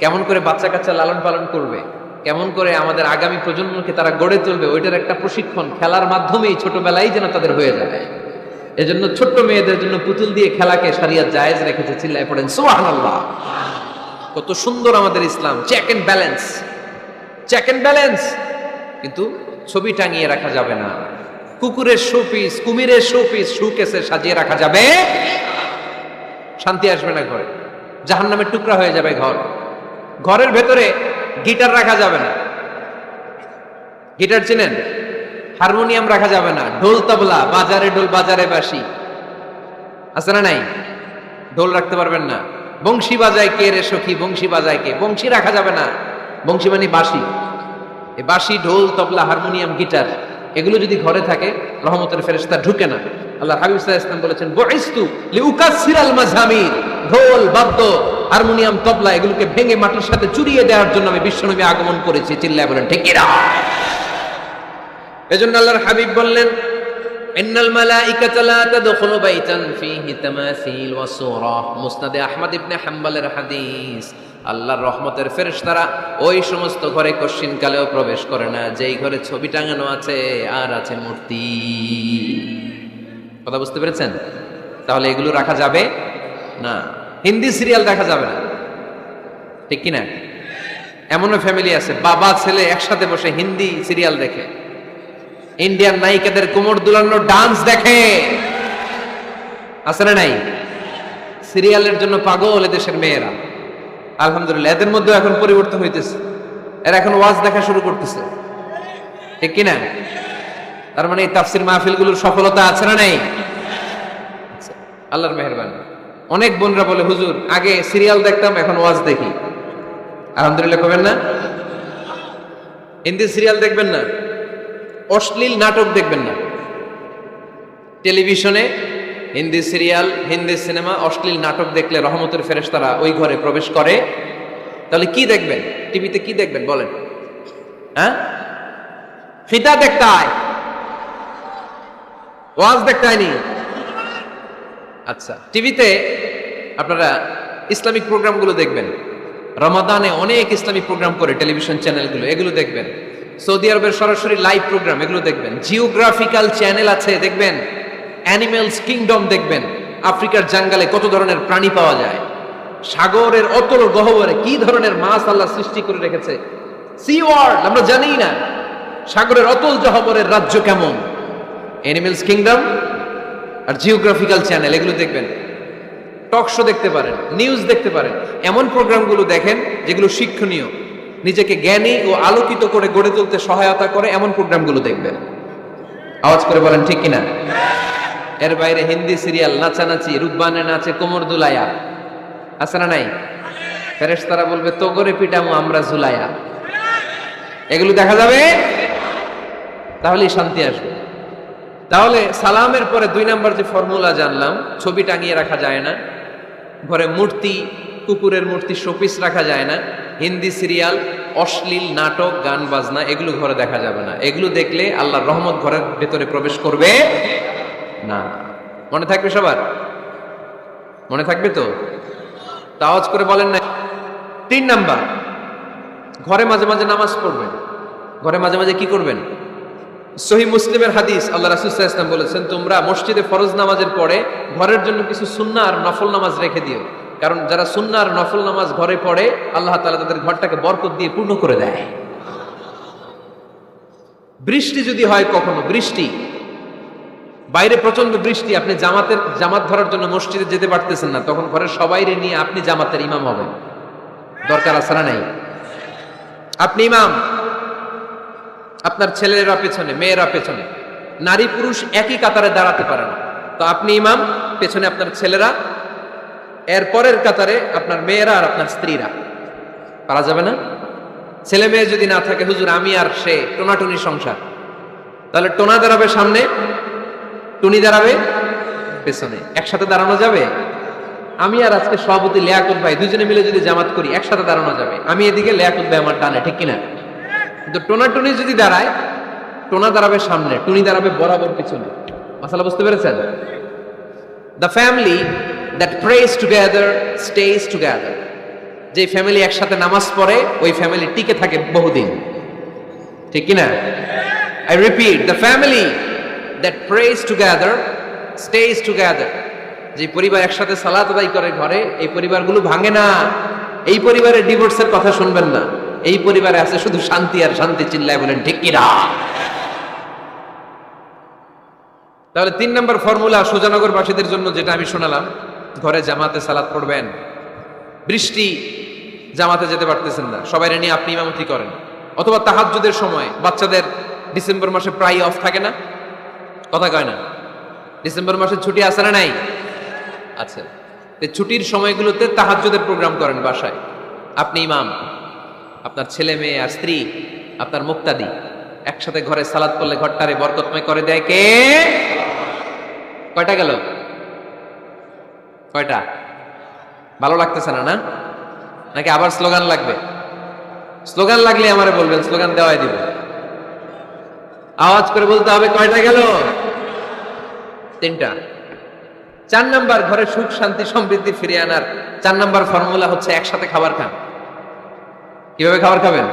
কেমন করে বাচ্চা কাচ্চা লালন পালন করবে, কেমন করে আমাদের আগামী প্রজন্মকে তারা গড়ে তুলবে, ওইটার একটা প্রশিক্ষণ খেলার মাধ্যমেই ছোটবেলায় যেন তাদের হয়ে যায়। এজন্য ছোট্ট মেয়েদের জন্য পুতুল দিয়ে খেলাকে শরিয়ত জায়েজ রেখেছে। চিল্লায় পড়েন সুবহানাল্লাহ। কত সুন্দর আমাদের Islam, check and balance, check and balance. কিন্তু ছবি টাঙিয়ে রাখা যাবে না। কুকুরের শোপিস, কুমিরের শোপিস শোকেসে সাজিয়ে রাখা যাবে, শান্তি আসবে না ঘরে, জাহান্নামের টুকরা হয়ে যাবে ঘর। ঘরের ভেতরে গিটার রাখা যাবে না। গিটার চেনেন? হারমোনিয়াম রাখা যাবে না। ঢোল তবলা, বাজারে ঢোল বাজারে বাঁশি, আছে না নাই? ঢোল রাখতে পারবেন না। বংশী বাজায় কে রে সখী, বংশী বাজায় কে, বংশী রাখা যাবে না। বংশী মানে বাঁশি। এই বাঁশি, ঢোল, তবলা, হারমোনিয়াম, গিটার, এগুলো যদি ঘরে থাকে রহমতের ফেরেশতা ঢুকে না। আল্লাহ হাবিব সাল্লাল্লাহু আলাইহি ওয়াসাল্লাম বলেছেন, বুইসতু লিউকাসসিরাল মাযামির, ঢোল, বাদ্য, হারমোনিয়াম, তবলা এগুলোকে ভেঙে মাটির সাথে চুরিয়ে দেওয়ার জন্য আমি বিশ্বনবী আগমন করেছি। চিল্লায় বলেন ঠিক কিনা? এজন্য আল্লাহর হাবিব বললেন, ইন্নাল মালাইকাতা লা তাদখুলু বাইতান ফীহি তামাসিল ওয়া সূরা। মুসনাদে আহমদ ইবনে হাম্বলের হাদিস। আল্লাহর রহমতের ফেরেশতারা ওই সমস্ত ঘরে কশিন কালেও প্রবেশ করে না যেই ঘরে ছবি টাঙানো আছে আর আছে মূর্তি। কথা বুঝতে পেরেছেন? তাহলে এগুলো রাখা যাবে না। হিন্দি সিরিয়াল দেখা যাবে না, ঠিক কিনা? এমনও ফ্যামিলি আছে বাবা ছেলে একসাথে বসে হিন্দি সিরিয়াল দেখে, ইন্ডিয়ান নায়িকাদের কোমর দুলানো ডান্স দেখে, আছে না নাই? সিরিয়ালের জন্য পাগল এদেশের মেয়েরা। আলহামদুলিল্লাহ, এদের মধ্যে এখন পরিবর্তন হইতেছে, এরা এখন ওয়াজ দেখা শুরু করতেছে, ঠিক কিনা? তার মানে এই তাফসির মাহফিলগুলোর সফলতা আছে না নাই? আল্লাহর মেহেরবানি। অনেক বোনরা বলে, হুজুর আগে সিরিয়াল দেখতাম, এখন ওয়াজ দেখি। আলহামদুলিল্লাহ করবেন না? হিন্দি সিরিয়াল দেখবেন না, অশ্লীল নাটক দেখবেন না। টেলিভিশনে হিন্দি সিরিয়াল, হিন্দি সিনেমা, অশ্লীল নাটক দেখলে রহমতের ফেরেশতারা ওই ঘরে প্রবেশ করে। তাহলে কি দেখবেন? টিভিতে কি দেখবেন বলেন? হ্যাঁ, ফিতা দেখতে হয়, ওয়াজ দেখতে হয়নি। আচ্ছা, টিভিতে আপনারা ইসলামিক প্রোগ্রামগুলো দেখবেন। রমাদানে অনেক ইসলামিক প্রোগ্রাম করে টেলিভিশন চ্যানেলগুলো, এগুলো দেখবেন। সৌদি আরবের সরাসরি লাইভ প্রোগ্রাম, এগুলো দেখবেন। জিওগ্রাফিক্যাল চ্যানেল আছে, দেখবেন। অ্যানিমেলস কিংডম দেখবেন। আফ্রিকার জঙ্গলে কত ধরনের প্রাণী পাওয়া যায়, সাগরের অতল গহ্বরে কি ধরনের মাছ আল্লাহ সৃষ্টি করে রেখেছে, সি ওয়ার্ল্ড আমরা জানি না। সাগরের অতল গহ্বরের রাজ্য কেমন, অ্যানিমেলস কিংডম আর জিওগ্রাফিক্যাল চ্যানেল, এগুলো দেখবেন। টক শো দেখতে পারেন, নিউজ দেখতে পারেন। এমন প্রোগ্রামগুলো দেখেন যেগুলো শিক্ষণীয়, নিজেকে জ্ঞানী ও আলোকিত করে গড়ে তুলতে সহায়তা করে, এমন প্রোগ্রামগুলো দেখবেন। আওয়াজ করে বলেন ঠিক কিনা? এর বাইরে হিন্দি সিরিয়াল, নাচানাচি, রুকবানে নাচে কোমর দুলায়া, আছে না নাই? ফেরেশতারা বলবে তো করে পিটামু আমরা ঝুলাইয়া। এগুলো দেখা যাবে, তাহলেই শান্তি আসবে। তাহলে সালামের পরে 2 নাম্বার যে ফর্মুলা জানলাম, ছবি টাঙিয়ে রাখা যায় না, ঘরে মূর্তি, কুকুরের মূর্তি, শোপিস রাখা যায় না, হিন্দি সিরিয়াল, অশ্লীল নাটক, গান বাজনা এগুলো ঘরে দেখা যাবে না। এগুলো দেখলে আল্লাহর রহমত ঘরের ভেতরে প্রবেশ করবে না। মনে থাকবে সবার? মনে থাকবে তো? আওয়াজ করে বলেন না। 3 নাম্বার, ঘরে মাঝে মাঝে নামাজ পড়বেন। ঘরে মাঝে মাঝে কি করবেন? সহিহ মুসলিমের হাদিস, আল্লাহ রাসূল সাল্লাল্লাহু আলাইহি ওয়াসাল্লাম বলেছেন, তোমরা মসজিদে ফরজ নামাজের পরে ঘরের জন্য কিছু সুন্নাহ আর নফল নামাজ রেখে দিও। কারণ যারা সুন্নাহ আর নফল নামাজ ঘরে পড়ে, আল্লাহ তাআলা তাদের ঘরটাকে বরকত দিয়ে পূর্ণ করে দেয়। বৃষ্টি যদি হয়, কখনো বৃষ্টি, বাইরে প্রচন্ড বৃষ্টি, আপনি জামাত ধরার জন্য মসজিদে যেতে পারতেছেন না, তখন ঘরের সবাইরে নিয়ে আপনি জামাতের ইমাম হবেন। দরকার আছে না নাই? আপনি ইমাম, আপনার ছেলেরা পেছনে, মেয়েরা পেছনে, নারী পুরুষ একই কাতারে দাঁড়াতে পারে না, তো আপনি ইমাম, পেছনে আপনার ছেলেরা, এর পরের কাতারে আপনার মেয়েরা আর আপনার স্ত্রীরা। পারা যাবে না? ছেলে মেয়ে যদি না থাকে, হুজুর আমি আর সে টোনাটুনি সংসার, তাহলে টোনা দাঁড়াবে সামনে, টুনি দাঁড়াবে পেছনে। একসাথে দাঁড়ানো যাবে? আমি আর আজকে সভাপতি লিয়াকত ভাই দুজনে মিলে যদি জামাত করি, একসাথে দাঁড়ানো যাবে। আমি এদিকে, লিয়াকত ভাই আমার ডানে, ঠিক কিনা? কিন্তু টোনা টুনি যদি দাঁড়ায়, টোনা দাঁড়াবে সামনে, টুনি দাঁড়াবে বরাবর পিছনে। মাসালা বুঝতে পেরেছেন? The family that prays together stays together. যে ফ্যামিলি একসাথে নামাজ পড়ে, ওই ফ্যামিলি টিকে থাকে বহুদিন, ঠিক কিনা? I repeat, the family that prays together stays together. যে পরিবার একসাথে সালাত আদায় করে ঘরে, এই পরিবারগুলো ভাঙে না। এই পরিবারে ডিভোর্সের কথা শুনবেন না। এই পরিবারে আছে শুধু শান্তি আর শান্তি। চিল্লায় বলেন ঠিক কিনা? তাহলে 3 নম্বর ফর্মুলা সুজানগরবাসীদের জন্য যেটা আমি শোনালাম, ঘরে জামাতে সালাত পড়বেন। বৃষ্টি, জামাতে যেতে পারতেছেন না, সবাই নিয়ে আপনি ইমামতি করেন। অথবা তাহাজ্জুদের সময়, বাচ্চাদের ডিসেম্বর মাসে প্রায় অফ থাকে না? কথা কয় না? ডিসেম্বর মাসে ছুটি আছে না নাই? আছে। ছুটির সময়গুলোতে তাহাজ্জুদের প্রোগ্রাম করেন বাসায়। আপনি ইমাম, আপনার ছেলে মেয়ে আর স্ত্রী, আপনার মুক্তাদি একসাথে ঘরে সালাত পড়লে ঘরটারে বরকতময় করে দেয় কে? কয়টা গেল? কয়টা? ভালো লাগতেছে না? নাকি আবার স্লোগান লাগবে? স্লোগান লাগলে আমারে বলবেন, স্লোগান দেওয়াই দিব। আওয়াজ করে বলতে হবে কয়টা গেল? 3টা। 4 নাম্বার, ঘরে সুখ শান্তি সমৃদ্ধি ফিরিয়ে আনার 4 নাম্বার ফর্মুলা হচ্ছে একসাথে খাবার খান। কিভাবে খাবার খাবেন?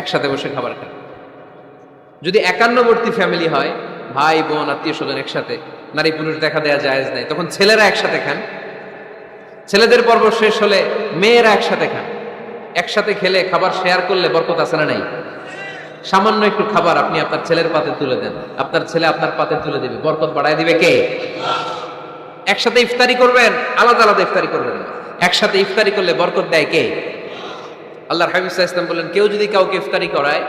একসাথে বসে খাবার খান। যদি একান্নবর্তী ফ্যামিলি হয়, ভাই বোন আত্মীয় স্বজন একসাথে, নারী পুরুষ দেখা দেয়া জায়েজ নাই, তখন ছেলেরা একসাথে খান। ছেলেদের পর্ব শেষ হলে মেয়েরা একসাথে খান। একসাথে খেলে, খাবার শেয়ার করলে বরকত আছে না নাই? সামান্য একটু খাবার আপনি আপনার ছেলের পাতে তুলে দেন, আপনার ছেলে আপনার পাতে তুলে দিবে, বরকত বাড়ায় দিবে কে? একসাথে ইফতারি করবেন, আলাদা আলাদা ইফতারি করবেন। একসাথে ইফতারি করলে বরকত দেয় কে? আল্লাহর হাবিব সাল্লাল্লাহু আলাইহি ওয়াসাল্লাম বলেন, কেউ যদি কাউকে ইফতারি করায়,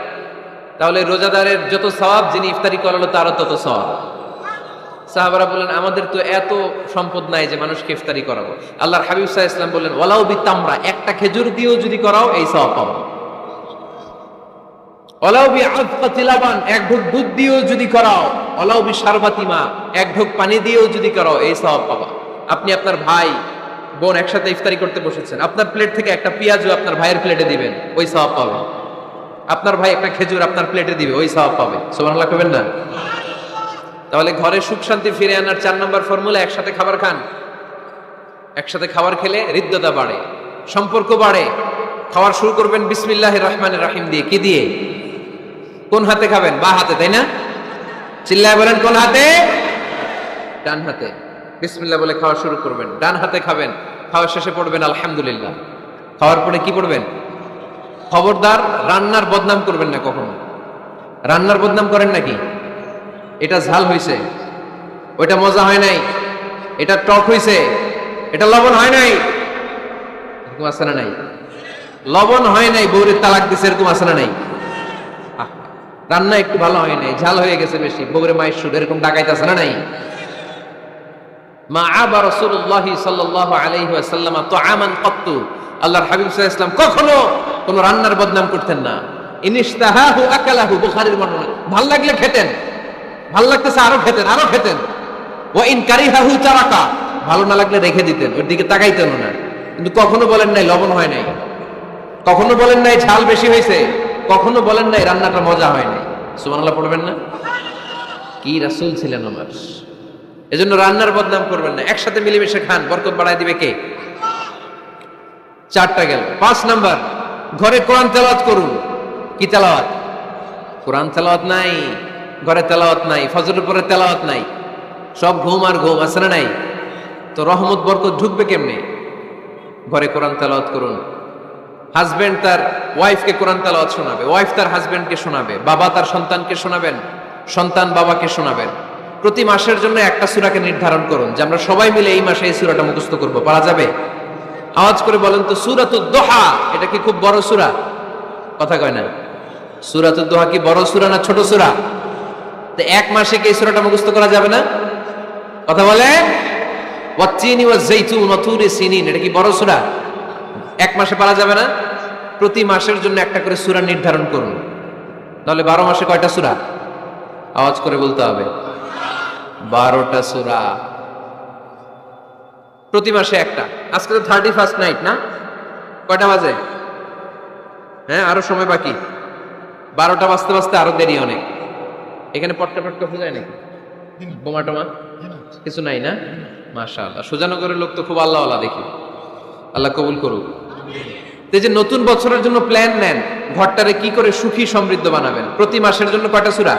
তাহলে রোজাদারের যত সওয়াব, যিনি ইফতারি করালো তারও তত সওয়াব। সাহাবারা বলেন, আমাদের তো এত সম্পদ নাই যে মানুষকে ইফতারি করাবো। আল্লাহর হাবিব সাল্লাল্লাহু আলাইহি ওয়াসাল্লাম বলেন, ওয়ালাউ বিতামরা, একটা খেজুর দিয়েও যদি করাও এই সওয়াব পাবো। ওয়ালাউ বিআযফাতি লাবান, এক ঢোক দুধ দিয়েও যদি করাও, ওয়ালাউ বিশারবাতি মা, এক ঢোক পানি দিয়েও যদি করাও, এই সওয়াব পাবা। আপনি আপনার ভাই বোন একসাথে ইফতারি করতে বসেছেন, আপনার প্লেট থেকে একটা পেঁয়াজও আপনার ভাইয়ের প্লেটে দিবেন, ওই সওয়াব পাবেন। আপনার ভাই একটা খেজুর আপনার প্লেটে দিবে, ওই সওয়াব পাবে। সুবহানাল্লাহ কইবেন না? তাহলে ঘরে সুখ শান্তি ফিরে আনার 4 নম্বর ফর্মুলা, একসাথে খাবার খান। একসাথে খাবার খেলে হৃদ্যতা বাড়ে, সম্পর্ক বাড়ে। খাবার শুরু করবেন বিসমিল্লাহির রহমানির রহিম দিয়ে। কি দিয়ে? কোন হাতে খাবেন? বা হাতে, তাই না? চিল্লায় বলেন কোন হাতে? ডান হাতে। বিসমিল্লাহ বলে খাওয়া শুরু করবেন। ডান হাতে খাবেন, খাওয়ার শেষে পড়বেন আলহামদুলিল্লাহ। খাওয়ার পরে কি পড়বেন? খবরদার রান্নার বদনাম করবেন না কখনো। রান্নার বদনাম করেন নাকি? এটা ঝাল হইছে, ওইটা মজা হয় নাই, এটা টক হইছে, এটা লবণ হয় নাই, এরকম আছে না নাই? লবণ হয় নাই, বউরে তালাক দিছে, এরকম আছে না নাই? রান্না একটু ভালো হয় নাই, ঝাল হয়ে গেছে বেশি, বউরে মায়ের সুর, এরকম ডাকাইতে আছে না নাই? মা আবা রাসূলুল্লাহ সাল্লাল্লাহু আলাইহি ওয়াসাল্লাম তুআমান ক্বাত্তু, আল্লাহর হাবিব সাল্লাল্লাহু আলাইহি ওয়াসাল্লাম কখনো কোনো রান্নার বদনাম করতেন না। ইনিশতাহাহু আকালাহু, বুখারীর বর্ণনা। ভাল লাগলে খেতেন, ভাল লাগতেছে আরো খেতেন, আরো খেতেন। ওয়া ইন কারিহাহু তারাকা, ভালো না লাগলে রেখে দিতেন, ওর দিকে তাকাইতেন না। কিন্তু কখনো বলেন নাই লবণ হয় নাই, কখনো বলেন নাই ঝাল বেশি হয়েছে, কখনো বলেন নাই রান্নাটা মজা হয় নাই। সুবহানাল্লাহ পড়বেন না? কি রাসূল ছিলেন আমার। এজন্য রান্নার বদনাম করবেন না, একসাথে মিলেমিশে খান, বরকত বাড়ায় দিবে কে? চারটা গেল। 5 নাম্বার, ঘরে কোরআন তেলাওয়াত করুন। কি তেলাওয়াত? কোরআন তেলাওয়াত নাই, ঘরে তেলাওয়াত নাই, ফজরের পরে তেলাওয়াত নাই, সব ঘুম আর ঘুম, আছে না নাই? তো রহমত বরকত ঢুকবে কেমনে? ঘরে কোরআন তেলাওয়াত করুন। হাজবেন্ড তার ওয়াইফকে কোরআন তেলাওয়াত শোনাবে, ওয়াইফ তার হাজবেন্ডকে শোনাবে, বাবা তার সন্তানকে শোনাবেন, সন্তান বাবাকে শোনাবেন। প্রতি মাসের জন্য একটা সূরাকে নির্ধারণ করুন যে আমরা সবাই মিলে এই মাসে এই সূরাটা মুখস্থ করব। পারা যাবে? আওয়াজ করে বলেন তো, সূরাতুদ দোহা এটা কি খুব বড় সূরা? কথা কয় না। সূরাতুদ দোহা কি বড় সূরা না ছোট সূরা? তো এক মাসে কি এই সূরাটা মুখস্থ করা যাবে না? কথা বলে। ওয়াত্তিনি ওয়াজ-যাইতুন ওয়া তুরি সিনিন, এটা কি বড় সূরা? এক মাসে পারা যাবে না? প্রতি মাসের জন্য একটা করে সূরা নির্ধারণ করুন। তাহলে 12 মাসে কয়টা সূরা? আওয়াজ করে বলতে হবে, 12টা সূরা। প্রতি মাসে একটা। আজকে তো 31st নাইট না? কয়টা বাজে? হ্যাঁ, আরো সময় বাকি। 12টা বাজতে বাজতে আরো দেরি অনেক। এখানে পটকা পটকা ফুজায় নাকি? বোমা টোমা কিছু নাই না? মাশাআল্লাহ, সুজানগরের লোক তো খুব আল্লাহওয়ালা দেখি। আল্লাহ কবুল করুক। এই যে নতুন বছরের জন্য প্ল্যান নেন, ঘরটারে কি করে সুখী সমৃদ্ধ বানাবেন। প্রতি মাসের জন্য কয়টা সূরা?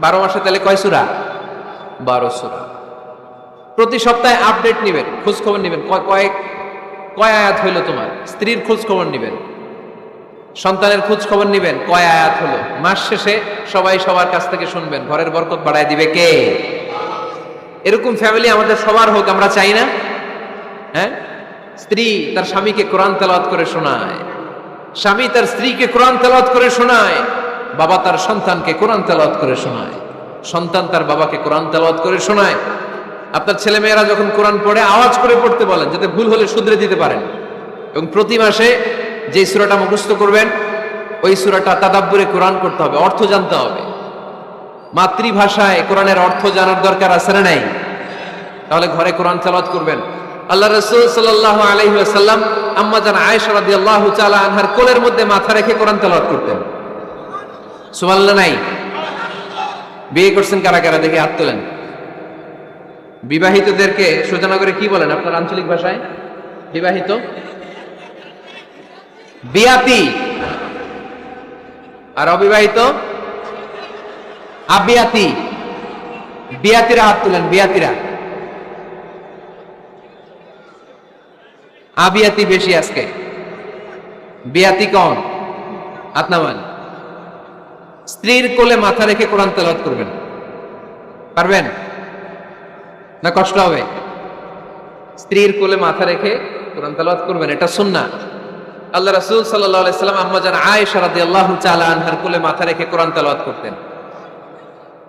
12 মাসে তাহলে কয় সূরা? 12 সূরা। প্রতি সপ্তাহে আপডেট নেবেন, খোঁজ খবর নেবেন, কয় আয়াত হইলো তোমার। স্ত্রীর খোঁজ খবর নেবেন, সন্তানের খোঁজ খবর নেবেন, কয় আয়াত হলো। মাস শেষে সবাই সবার কাছ থেকে শুনবেন, ঘরের বরকত বাড়ায় দিবে কে? এরকম ফ্যামিলি আমাদের সবার হোক, আমরা চাই না? হ্যাঁ, স্ত্রী তার স্বামীকে কোরআন তেলাওয়াত করে শোনায়, স্বামী তার স্ত্রীকে কোরআন তেলাওয়াত করে শোনায়, বাবা তার সন্তানকে কোরআন তেলাওয়াত করে শোনায়, সন্তান তার বাবাকে কোরআন তেলাওয়াত করে শোনায়। আপনার ছেলে মেয়েরা যখন কোরআন পড়ে আওয়াজ করে পড়তে বলেন, যাতে ভুল হলে শুধরে দিতে পারেন। এবং প্রতি মাসে যে সূরাটা মুখস্থ করবেন, ওই সূরাটা তাদাব্বুরে কোরআন করতে হবে, অর্থ জানতে হবে। মাতৃভাষায় কোরআনের অর্থ জানার দরকার আছে না নাই? তাহলে ঘরে কোরআন তেলাওয়াত করবেন। আল্লাহ রাসূল সাল্লাল্লাহু আলাইহি ওয়াসাল্লাম আম্মা জান আয়েশা রাদিয়াল্লাহু তাআলা আনহার কোলের মধ্যে মাথা রেখে কোরআন তেলাওয়াত করতেন। সুবহানাল্লাহ নাই? বিয়ে করছেন কারা কারা দেখে হাত তোলেন। বিবাহিতদেরকে সুজানগরে কি বলেন আপনার আঞ্চলিক ভাষায়? বিবাহিত, বিয়াতি। আর অবিবাহিত আবিয়াতি। বিয়াতিরা হাত তুলেন, বিয়াতিরা। আবিয়াতি বেশি আজকে, বিয়াতি কম। হাত নামান। স্ত্রীর কোলে মাথা রেখে কোরআন তেলাওয়াত করবেন, পারবেন না? কষ্ট হবে? স্ত্রীর কোলে মাথা রেখে কোরআন তেলাওয়াত করবেন, এটা সুন্নাহ। আল্লাহ রাসূল সাল্লাল্লাহু আলাইহি সাল্লাম আম্মা জান আয়েশা রাদিয়াল্লাহু তাআলা আনহার কোলে মাথা রেখে কোরআন তেলাওয়াত করতেন।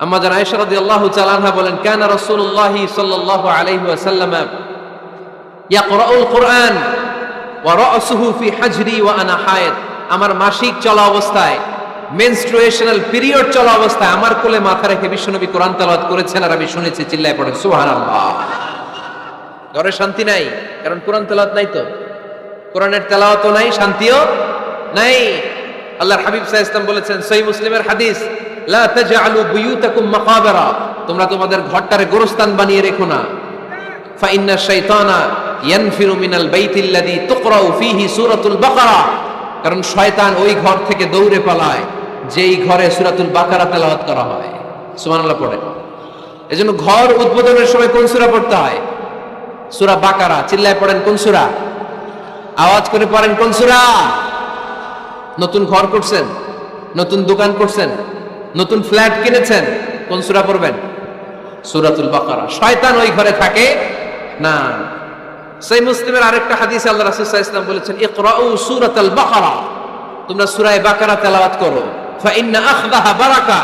আম্মা জান আয়েশা রাদিয়াল্লাহু তাআলা আনহা বলেন, কানা রাসূলুল্লাহি সাল্লাল্লাহু আলাইহি ওয়াসাল্লাম ইয়াকরাউল কুরআন ওয়া রাসুহু ফি হাজরি ওয়া আনা হায়েদ। আমার মাসিক চলা অবস্থায়, মেনস্ট্রুয়েশনাল পিরিয়ড চলা অবস্থায় আমার কোলে মাথা রেখে বিশ্বনবী কোরআন তেলাওয়াত করেছেন, আর আমি শুনেছি। চিল্লায় পড়েন সুবহানাল্লাহ। ঘরে শান্তি নাই, কারণ কোরআন তেলাওয়াত নাই। তো কোরআনের তেলাওয়াতও নাই, শান্তিও নাই। আল্লাহর হাবিব সাল্লাল্লাহু আলাইহি ওয়াসাল্লাম বলেছেন, সহিহ মুসলিমের হাদিস, লা তাজআলু বুয়ুতাকুম মাকাবিরা, তোমরা তোমাদের ঘরটারে গোরস্থান বানিয়ে রেখো না। ফা ইন্না শাইতানা ইয়ানফিরু মিনাল বাইতিল্লাযী তুকরাউ ফীহি সূরাতুল বাকারা, কারণ শয়তান ওই ঘর থেকে দৌড়ে পালায় যেই ঘরে সূরাতুল বাকারা তেলাওয়াত করা হয়। সুবহানাল্লাহ পড়ে। এজন্য ঘর উদ্বোধনের সময় কোন সূরা পড়তে হয়? সূরা বাকারা। চিল্লায় পড়েন কোন সূরা? আওয়াজ করে পড়েন কোন সূরা? নতুন ঘর করছেন, নতুন দোকান করছেন, নতুন ফ্ল্যাট কিনেছেন, কোন সূরা পড়বেন? সূরাতুল বাকারা। শয়তান ওই ঘরে থাকে না। সহিহ মুসলিমের আরেকটা হাদিসে আল্লাহ রাসূল সাল্লাল্লাহু আলাইহি ওয়াসাল্লাম বলেছেন, ইকরাউ সূরাতাল বাকারা, তোমরা সূরা বাকারা তেলাওয়াত করো। ফা ইন্না আখযাহা বারাকা,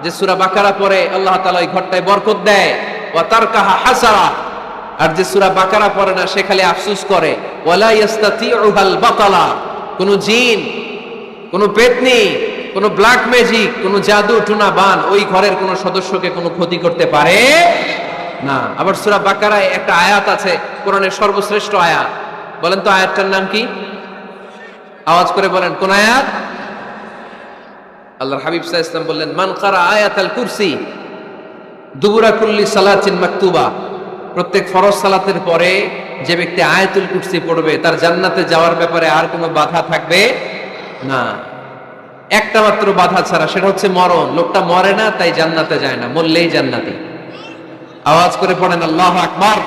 যে সূরা বাকারা পড়ে আল্লাহ তাআলা ওই ঘরটায় বরকত দেয়। ওয়া তারকাহা হাসারা, আর যে সূরা বাকারা পড়ে না সে খালি আফসোস করে। ওয়ালা ইস্তাতিউহাল বাতালা, কোন জিন, কোন পেতনি, কোন ব্ল্যাক ম্যাজিক, কোন জাদু টুনা বান ওই ঘরের কোন সদস্যকে কোনো ক্ষতি করতে পারে না। আবার সূরা বাকারায় একটা আয়াত আছে, কোরআনের সর্বশ্রেষ্ঠ আয়াত, বলেন তো আয়াতটার নাম কি? আওয়াজ করে বলেন, কোন আয়াত? আল্লাহর হাবিব সাল্লাল্লাহু আলাইহি ওয়াসাল্লাম বললেন, মান কারা আয়াতাল কুরসি দুবুরা কুল্লি সালাতিন মাকতুবা, প্রত্যেক ফরজ সালাতের পরে যে ব্যক্তি আয়াতুল কুরসি পড়বে তার জান্নাতে যাওয়ার ব্যাপারে আর কোনো বাধা থাকবে না। একটা মাত্র বাধা ছাড়া, সেটা হচ্ছে মরণ। লোকটা মরে না তাই জান্নাতে যায় না, মরলেই জান্নাতি। আওয়াজ করে পড়েন আল্লাহু আকবার।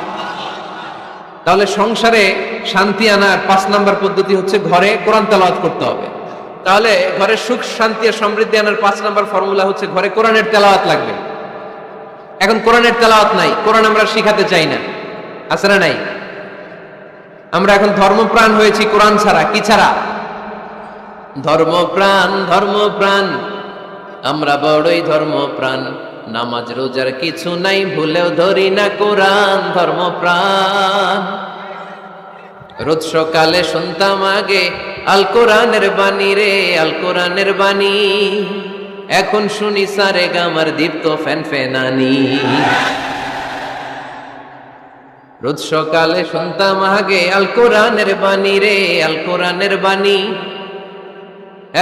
তাহলে সংসারে শান্তি আনার 5 নাম্বার পদ্ধতি হচ্ছে ঘরে কোরআন তেলাওয়াত করতে হবে। তাহলে ঘরে সুখ শান্তি আর সমৃদ্ধি আনার 5 নাম্বার ফর্মুলা হচ্ছে ঘরে কোরআনের তেলাওয়াত লাগবে। এখন কোরআনের তেলাওয়াত নাই, কোরআন আমরা শিখাতে চাই না, আছে না নাই? আমরা এখন ধর্মপ্রাণ হয়েছি কোরআন ছাড়া। কি ছাড়া? ধর্মপ্রাণ, ধর্মপ্রাণ, আমরা বড়ই ধর্মপ্রাণ, নামাজ রোজার কিছু নাই, ভুলেও ধরি না কোরআন। ধর্মপ্রাণ, রোজ সকালে শুনতাম আগে আল কোরআনের বাণী রে, আল কোরআনের বাণী, এখন শুনি সারে গামার দীপ্ত ফ্যান ফেনানি। রোজ সকালে শুনতাম আগে আল কোরআনের বাণী রে, আল কোরআনের বাণী,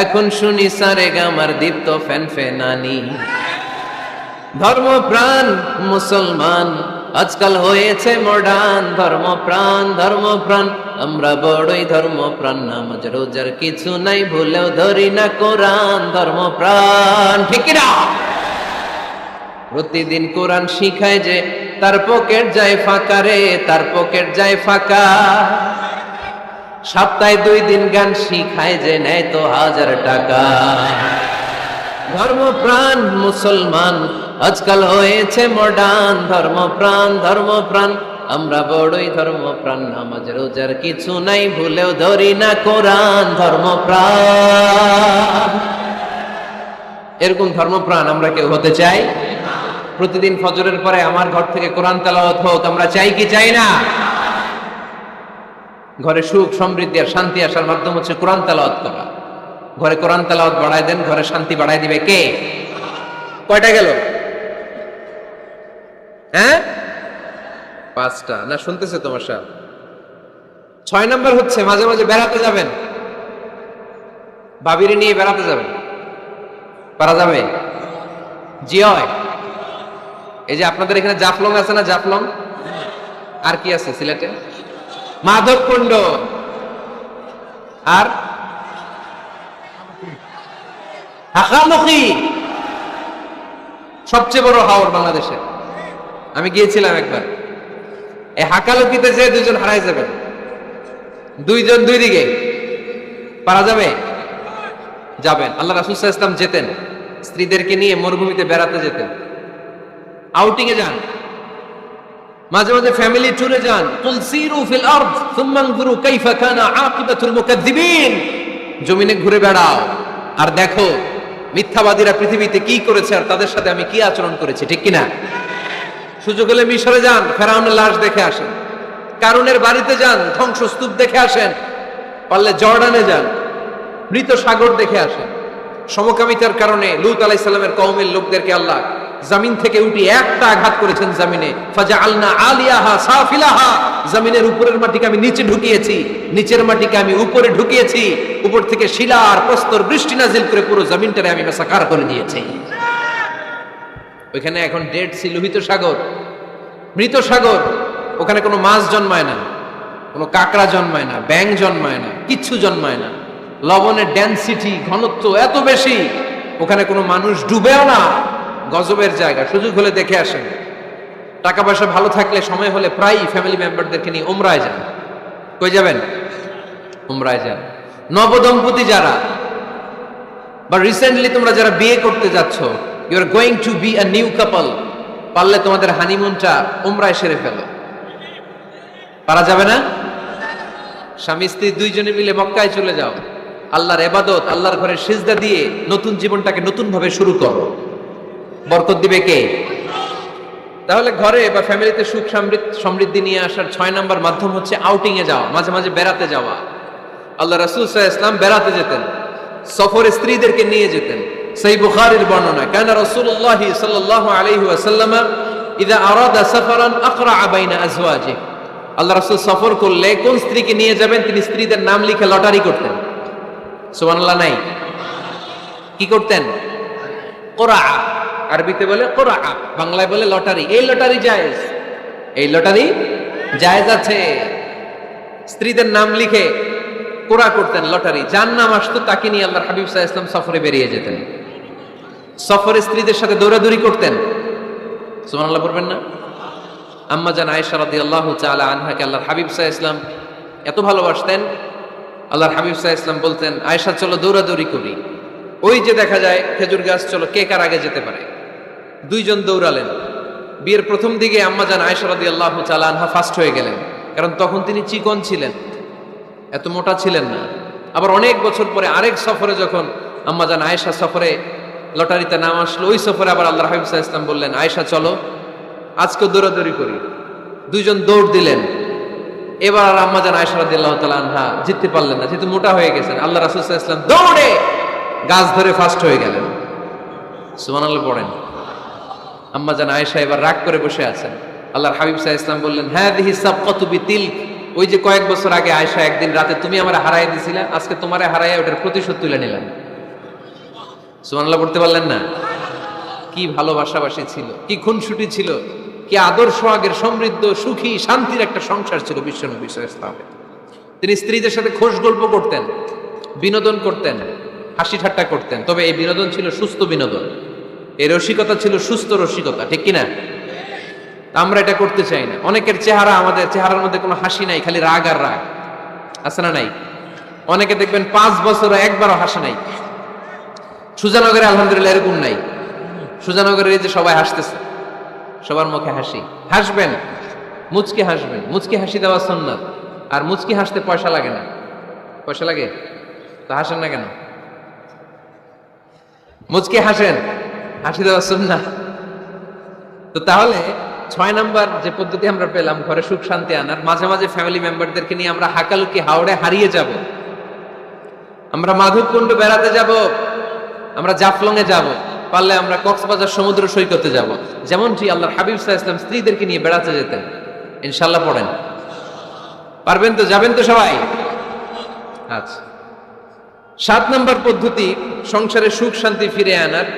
এখন শুনি সারে গামার দীপ্ত ফ্যান ফেনানি। ধর্মপ্রাণ মুসলমান আজকাল হয়েছে মডার্ন। ধর্মপ্রাণ, ধর্মপ্রাণ, আমরা বড়ই ধর্মপ্রাণ, নামাজ রোজার কিছু নাই, ভুলেও ধরি না কোরআন। ধর্মপ্রাণ, ঠিক না? প্রতিদিন কোরআন শিখায় যে তার পকেট যায় ফাঁকা রে, তার পকেট যায় ফাঁকা। সপ্তাহে 2 দিন গান শিখায় যে নেয় তো 1000 টাকা। ধর্মপ্রাণ মুসলমান আজকাল হয়েছে মডার্ন। ধর্মপ্রাণ, ধর্মপ্রাণ, আমরা বড়ই ধর্মপ্রাণ, নামাজ রোজার কিছু নাই, ভুলেও ধরি না কোরআন। ধর্মপ্রাণ, এরকম ধর্মপ্রাণ আমরা কেউ হতে চাই? প্রতিদিন ফজরের পরে আমার ঘর থেকে কোরআন তেলাওয়াত হোক, আমরা চাই কি চাই না? ঘরে সুখ সমৃদ্ধি আর শান্তি আসার মাধ্যম হচ্ছে কোরআন তেলাওয়াত করা। ঘরে কোরআন তেলাওয়াত বাড়ায় দেন, ঘরে শান্তি বাড়ায় দিবে কে? কয়টা গেল? হ্যাঁ, 5টা না? শুনতেছে তোমার সাহেব? 6 নাম্বার হচ্ছে মাঝে মাঝে বেড়াতে যাবেন, ভাবিরে নিয়ে বেড়াতে যাবেন। পারা যাবে? জি হয়। এই যে আপনাদের এখানে জাফলং আছে না? জাফলং আর কি আছে সিলেটে? মাধবকুণ্ড আর হাকামুখী, সবচেয়ে বড় হাওর বাংলাদেশে। আমি গিয়েছিলাম একবার। এই হাকালুকিতে যে 2 জন হারাই যাবেন, 2 জন 2 দিকে। পারা যাবে? যাবেন। আল্লাহ রাসূল সাল্লাল্লাহু আলাইহি ওয়াসাল্লাম যেতেন, স্ত্রীদেরকে নিয়ে মরুভূমিতে বেড়াতে যেতেন, আউটিং এ যান, মাঝে মাঝে ফ্যামিলি ট্যুরে যান। কুল সিরু ফিল আরদ সুম্মা আনজুরু কাইফা কানা আকিবাতুল মুকাজ্জিবিন, জমিনে ঘুরে বেড়াও আর দেখো মিথ্যাবাদীরা পৃথিবীতে কি করেছে আর তাদের সাথে আমি কি আচরণ করেছি, ঠিক কিনা? সুযোগ হলে মিশরে যান, ফেরাউনের লাশ দেখে আসেন। কারুনের বাড়িতে যান, ধ্বংসস্তূপ দেখে আসেন। পারলে জর্ডানে যান, মৃত সাগর দেখে আসেন। সমকামিতার কারণে লূত আলাইহিস সালামের কওমের লোকদেরকে আল্লাহ জমিন থেকে উঠিয়ে একটা আঘাত করেছেন জমিনে। ফাজআলনা আলিয়াহা সাফিলাহা, জমিনের উপরের মাটিকে আমি নিচে ঢুকিয়েছি, নিচের মাটিকে আমি উপরে ঢুকিয়েছি। উপর থেকে শিলা আর প্রস্তর বৃষ্টি নাজিল করে পুরো জমিনটারে আমি মাসাকার করে দিয়েছি। ওইখানে এখন ডেড সি, লোহিত সাগর, মৃত সাগর। ওখানে কোনো মাছ জন্মায় না, কোনো কাঁকড়া জন্মায় না, ব্যাঙ জন্মায় না, কিচ্ছু জন্মায় না। লবণের ডেনসিটি, ঘনত্ব এত বেশি, ওখানে কোনো মানুষ ডুবেও না। গজবের জায়গা, সুযোগ হলে দেখে আসেন। টাকা পয়সা ভালো থাকলে সময় হলে প্রায় ফ্যামিলি মেম্বারদেরকে নিয়ে উমরায় যান। কই যাবেন? উমরায় যান। নবদম্পতি যারা বা রিসেন্টলি তোমরা যারা বিয়ে করতে যাচ্ছ, you are going to be a new couple, পারলে তোমাদের হানিমুনটা উমরায় সেরে ফেলো। পারা যাবে না? স্বামী স্ত্রী 2 জনে মিলে মক্কায় চলে যাও, আল্লাহর ইবাদত, আল্লাহর ঘরে সিজদা দিয়ে নতুন জীবনটাকে নতুন ভাবে শুরু করো। বরকত দিবে কে? তাহলে ঘরে বা ফ্যামিলিতে সুখ সমৃদ্ধি নিয়ে আসার 6 নম্বর মাধ্যম হচ্ছে আউটিং এ যাওয়া, মাঝে মাঝে বেড়াতে যাওয়া। আল্লাহ রাসূল সাল্লাল্লাহু আলাইহি ওয়াসাল্লাম বেড়াতে যেতেন, সফরে স্ত্রীদেরকে নিয়ে যেতেন। সহিহ বুখারীর বর্ণনা, কানা রাসূলুল্লাহ সাল্লাল্লাহু আলাইহি ওয়াসাল্লাম ইযা আরাদা সাফারান আকরা বাইনা আজওয়াজিহি। আল্লাহ রাসূল সফর করলে কোন স্ত্রীকে নিয়ে যাবেন তিনি স্ত্রীদের নাম লিখে লটারি করতেন। সুবহানাল্লাহ নাই? কি করতেন? কোরআ, আরবিতে বলে কোরআ, বাংলায় বলে লটারি। এই লটারি জায়েজ, এই লটারি জায়েজ আছে। স্ত্রীদের নাম লিখে কোরআ করতেন, লটারি। যার নাম আসতো তাকে নিয়ে আল্লাহর হাবিব সাল্লাল্লাহু আলাইহি ওয়াসাল্লাম সফরে বেরিয়ে যেতেন। সফরে স্ত্রীদের সাথে দৌড়াদৌড়ি করতেন। সুবহানাল্লাহ পড়বেন না? আম্মা জান আয়েশা রাদিয়াল্লাহু তাআলা আনহাকে আল্লাহর হাবিব সাল্লাল্লাহু আলাইহি ওয়াসাল্লাম এত ভালোবাসতেন, আল্লাহর হাবিব সাল্লাল্লাহু আলাইহি ওয়াসাল্লাম বলতেন, আয়েশা চলো দৌড়াদৌড়ি করি। ওই যে দেখা যায় খেজুর গাছ, চলো কে কার আগে যেতে পারে। দুইজন দৌড়ালেন। বিয়ের প্রথম দিকে আম্মা জান আয়েশা রাদিয়াল্লাহু তাআলা আনহা ফার্স্ট হয়ে গেলেন, কারণ তখন তিনি চিকন ছিলেন, এত মোটা ছিলেন না। আবার অনেক বছর পরে আরেক সফরে যখন আম্মা জান আয়েশা সফরে লটারিতে নাম আসলো, ওই সফরে আবার আল্লাহর হাবিব সাল্লাল্লাহু আলাইহি ওয়াসাল্লাম বললেন, আয়েশা চলো আজকে দৌড়াদৌড়ি করি। দুইজন দৌড় দিলেন। এবার আর আম্মা জান আয়েশা রাদিয়াল্লাহু তাআলা আনহা জিততে পারলেন না, যেহেতু মোটা হয়ে গেছেন। আল্লাহ রাসূল সাল্লাল্লাহু আলাইহি ওয়াসাল্লাম দৌড়ে গাছ ধরে ফার্স্ট হয়ে গেলেন। সুবহানাল্লাহ পড়েন। আম্মা জান আয়েশা এবার রাগ করে বসে আছেন। আল্লাহর হাবিব সাল্লাল্লাহু আলাইহি ওয়াসাল্লাম বললেন, হাযিহি সাবকাতু বিতিলক, ওই যে কয়েক বছর আগে আয়েশা একদিন রাতে তুমি আমারে হারায় দিছিলা, আজকে তোমারে হারায় ওটার প্রতিশোধ তুলে নিলাম। সুবহানাল্লাহ পড়তে পারলেন না? কি ভালোবাসাবাসী ছিল, কি খুনসুটি ছিল, কি আদর্শ আগের সমৃদ্ধ সুখী শান্তির একটা সংসার ছিল বিশ্বনবী সাল্লাল্লাহু আলাইহি ওয়াসাল্লামের। তিনি স্ত্রীদের সাথে খোশ গল্প করতেন, বিনোদন করতেন, হাসি ঠাট্টা করতেন। তবে এই বিনোদন ছিল সুস্থ বিনোদন, এই রসিকতা ছিল সুস্থ রসিকতা, ঠিক কিনা? আমরা এটা করতে চাই না। অনেকের চেহারা, আমাদের চেহারার মধ্যে কোনো হাসি নাই, খালি রাগ আর রাগ, আছে না নাই? অনেকে দেখবেন 5 বছর একবারও হাসে নাই। সুজানগরে আলহামদুলিল্লাহ এরকম নাই। সুজানগরের এই যে সবাই হাসতেছে, সবার মুখে হাসি। হাসবেন, মুচকি হাসবেন, মুচকি হাসি দেওয়া সুন্নাত। আর মুচকি হাসতে পয়সা লাগে না। পয়সা লাগে তো হাসেন না কেন? মুচকি হাসেন, হাসি দেওয়া সুন্নাত। তো তাহলে 6 নাম্বার যে পদ্ধতি আমরা পেলাম ঘরে সুখ শান্তি আনার, মাঝে মাঝে ফ্যামিলি মেম্বারদেরকে নিয়ে আমরা হাকালুকি হাওড়ে হারিয়ে যাব, আমরা মাধবকুণ্ড বেড়াতে যাব, আমরা জাফলং এ যাব, পারলে আমরা কক্সবাজার সমুদ্র সৈকতে যাব, যেমনটি আল্লাহর হাবিব সাল্লাল্লাহু আলাইহি ওয়াসাল্লাম স্ত্রীদেরকে নিয়ে বেড়াতে যেতেন। ইনশাআল্লাহ পড়েন। পারবেন তো? যাবেন তো সবাই? আচ্ছা। 7 নম্বর পদ্ধতি সংসারে সুখ শান্তি ফিরে আনার,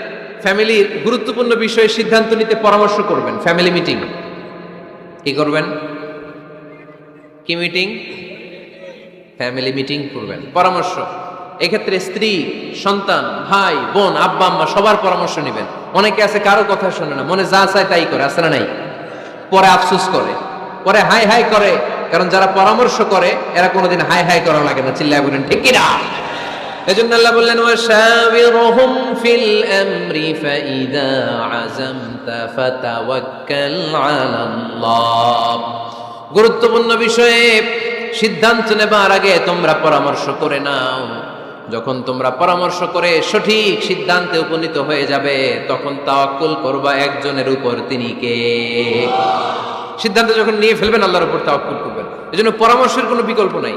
ফ্যামিলির গুরুত্বপূর্ণ বিষয়ে সিদ্ধান্ত নিতে পরামর্শ করবেন। Family meeting. কি করবেন? কি মিটিং? ফ্যামিলি মিটিং করবেন, পরামর্শ। এক্ষেত্রে স্ত্রী, সন্তান, ভাই, বোন, আব্বা আম্মা সবার পরামর্শ নেবেন। অনেকে আছে কারো কথা শোনে না, মনে যা চায় তাই করে, আছে না নাই? পরে আফসোস করে, পরে হাই হাই করে। কারণ যারা পরামর্শ করে এরা কোনোদিন হাই হাই করা লাগে না। চিল্লায় বলেন ঠিক কিনা? এজন্য আল্লাহ বললেন, ওয়াশাবিরহুম ফিল আমরি ফাইদা আযামতা ফাতাওয়াক্কাল আলাল্লাহ। গুরুত্বপূর্ণ বিষয়ে সিদ্ধান্ত নেবার আগে তোমরা পরামর্শ করে নাও। যখন তোমরা পরামর্শ করে সঠিক সিদ্ধান্তে উপনীত হয়ে যাবে, তখন তাওয়াক্কুল করবা একজনের উপর, তিনি কে? সিদ্ধান্ত যখন নিয়ে ফেলবেন আল্লাহর উপর তাওয়াক্কুল করবেন। এজন্য পরামর্শের কোনো বিকল্প নাই।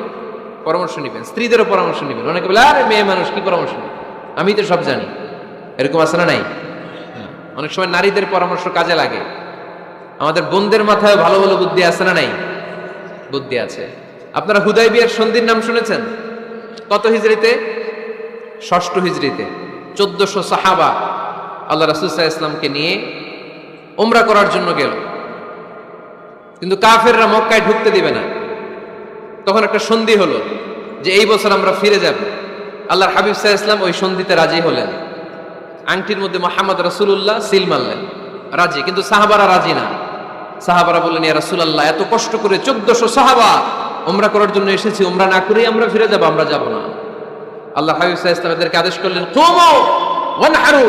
পরামর্শ নেবেন, স্ত্রীদেরও পরামর্শ নেবেন। অনেকে বলে, আরে মেয়ে মানুষ কি পরামর্শ নেবে, আমি তো সব জানি। এরকম আছে না নাই? অনেক সময় নারীদের পরামর্শ কাজে লাগে। আমাদের বোনদের মাথায় ভালো ভালো বুদ্ধি আছে না নাই? বুদ্ধি আছে। আপনারা হুদাইবিয়ার সন্ধির নাম শুনেছেন? কত হিজরিতে? 6ষ্ঠ হিজরিতে 1400 সাহাবা আল্লাহ রাসূল সাল্লাল্লাহু আলাইহি ওয়াসাল্লামকে নিয়ে উমরা করার জন্য গেল, কিন্তু কাফেররা মক্কায় ঢুকতে দিবে না। তখন একটা সন্ধি হলো যে এই বছর আমরা ফিরে যাব। আল্লাহর হাবিব সাল্লাল্লাহু আলাইহি ওয়াসাল্লাম ওই সন্ধিতে রাজি হলেন। আংটির মধ্যে মুহাম্মদ রাসূলুল্লাহ সিল মারলেন, রাজি। কিন্তু সাহাবারা রাজি না। সাহাবারা বললেন, ইয়া রাসূলুল্লাহ, এত কষ্ট করে 1400 সাহাবা উমরা করার জন্য এসেছি, উমরা না করেই আমরা ফিরে যাব, আমরা যাব না। আল্লাহ হাবিব সাল্লাল্লাহু আলাইহি ওয়াসাল্লাম এদেরকে আদেশ করলেন, কুমু ওয়ানহারু,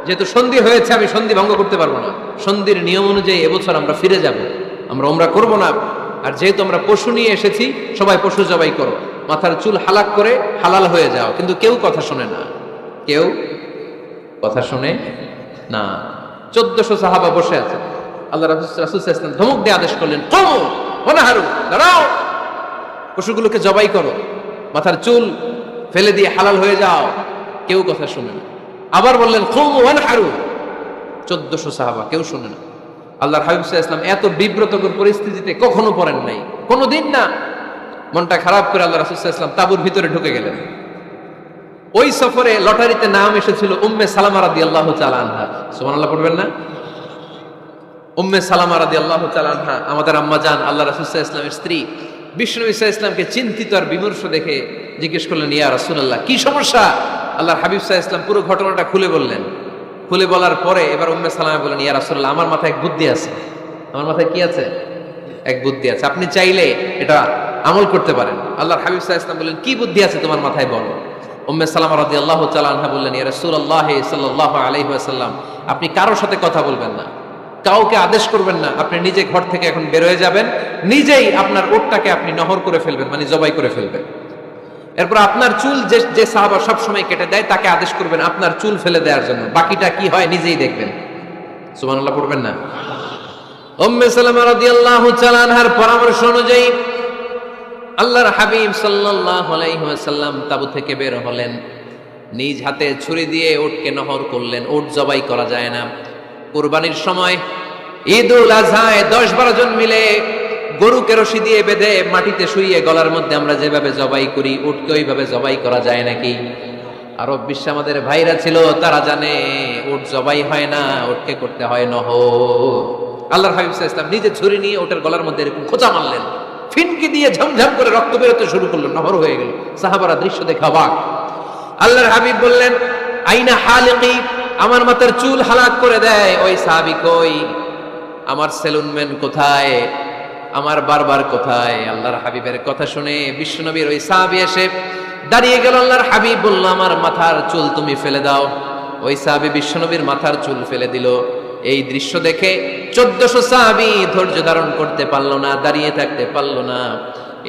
যেহেতু সন্ধি হয়েছে আমি সন্ধি ভঙ্গ করতে পারবো না। সন্ধির নিয়ম অনুযায়ী এবছর আমরা ফিরে যাব, আমরা উমরা করব না। আর যেহেতু আমরা পশু নিয়ে এসেছি, সবাই পশু জবাই করো, মাথার চুল হালাক করে হালাল হয়ে যাও। কিন্তু কেউ কথা শোনে না, কেউ কথা শোনে না। 1400 সাহাবা বসে আছে। আল্লাহ রাসূল সাল্লাল্লাহু আলাইহি ওয়াসাল্লাম ধমক দিয়ে আদেশ করলেন, কুমু ওয়ানহারু, দাঁড়াও, পশুগুলোকে জবাই করো, মাথার চুল ফেলে দিয়ে হালাল হয়ে যাও। কেউ কথা শুনে না। আবার বললেন কুমু ওয়ানহারু, 1400 সাহাবা, কেউ শুনে না। আল্লাহর হাবিব সাল্লাল্লাহু আলাইহি ওয়াসাল্লাম এত বিব্রতকর পরিস্থিতিতে কখনো পড়েন নাই, কোনোদিন না। মনটা খারাপ করে আল্লাহ রাসূল সাল্লাল্লাহু আলাইহি ওয়াসাল্লাম তাঁবুর ভিতরে ঢুকে গেলেন। ওই সফরে লটারিতে নাম এসেছিল উম্মে সালামা রাদিয়াল্লাহু তাআলা আনহা। সুবহানাল্লাহ পড়বেন না? উম্মে সালামা রাদিয়াল্লাহু তাআলা আনহা আমাদের আম্মা জান, আল্লাহ রাসূল সাল্লাল্লাহু আলাইহি ওয়াসাল্লামের স্ত্রী। বিশ্বনবী সাল্লাল্লাহু আলাইহি ওয়াসাল্লামকে চিন্তিত আর বিমর্ষ দেখে জিজ্ঞেস করলেন, ইয়া রাসূলুল্লাহ, কি সমস্যা? আল্লাহর হাবিব সাল্লাল্লাহু আলাইহি ওয়াসাল্লাম পুরো ঘটনাটা খুলে বললেন। খুলে বলার পরে এবার উম্মে সালামা বলেন, ইয়া রাসূলুল্লাহ, আমার মাথায় এক বুদ্ধি আছে। আমার মাথায় কি আছে? এক বুদ্ধি আছে, আপনি চাইলে এটা আমল করতে পারেন। আল্লাহর হাবিব সাল্লাল্লাহু আলাইহি ওয়াসাল্লাম বললেন, কি বুদ্ধি আছে তোমার মাথায়, বলো। উম্মে সালামা রাদিয়াল্লাহু তাআলা আনহা বললেন, ইয়া রাসূলুল্লাহ সাল্লাল্লাহু আলাইহি ওয়াসাল্লাম, আপনি কারোর সাথে কথা বলবেন না, কাউকে আদেশ করবেন না, আপনি নিজে ঘর থেকে এখন বের হয়ে যাবেন, নিজেই আপনার ওটটাকে আপনি নহর করে ফেলবেন, মানে জবাই করে ফেলবেন। এরপর আপনার চুল যে সাহাবা সব সময় কেটে দেয় তাকে আদেশ করবেন আপনার চুল ফেলে দেওয়ার জন্য, বাকিটা কি হয় নিজেই দেখবেন। সুবহানাল্লাহ পড়বেন না? উম্মে সালামা রাদিয়াল্লাহু তাআলা আনহার পরামর্শ অনুযায়ী আল্লাহর হাবিব সাল্লাল্লাহু আলাইহি ওয়াসাল্লাম তাবু থেকে বের হলেন, নিজ হাতে ছুরি দিয়ে উটকে নহর করলেন। উট জবাই করা যায় না। কুরবানির সময় ঈদুল আজহায় 10-12 জন মিলে গরুকে রশি দিয়ে বেঁধে মাটিতে শুইয়ে গলার মধ্যে আমরা যেভাবে জবাই করি, উটকে ওইভাবে জবাই করা যায় নাকি? আরব বিশ্বে আমাদের ভাইরা ছিল, তারা জানে উট জবাই হয় না, উটকে করতে হয় নহর। আল্লাহর হাবিব সাল্লাল্লাহু আলাইহি ওয়াসাল্লাম নিজে ছুরি নিয়ে ওটার গলার মধ্যে এরকম খোঁচা মারলেন, ফিনকি দিয়ে ঝমঝম করে রক্ত বেরোতে শুরু করলো, নহর হয়ে গেল। সাহাবারা দৃশ্য দেখে অবাক। আল্লাহর হাবিব বললেন, আইনা হালিকি, আমার মাথার চুল হালাক করে দেয় ওই সাহাবী কই? আমার সেলুনম্যান কোথায়? আমার বারবার কোথায়? আল্লাহর হাবিবের কথা শুনে বিশ্বনবীর ওই সাহাবী এসে দাঁড়িয়ে গেল। আল্লাহর হাবিব বলল, আমার মাথার চুল তুমি ফেলে দাও। ওই সাহাবী বিশ্বনবীর মাথার চুল ফেলে দিল। এই দৃশ্য দেখে 1400 সাহাবী ধৈর্য ধারণ করতে পারলো না, দাঁড়িয়ে থাকতে পারলো না।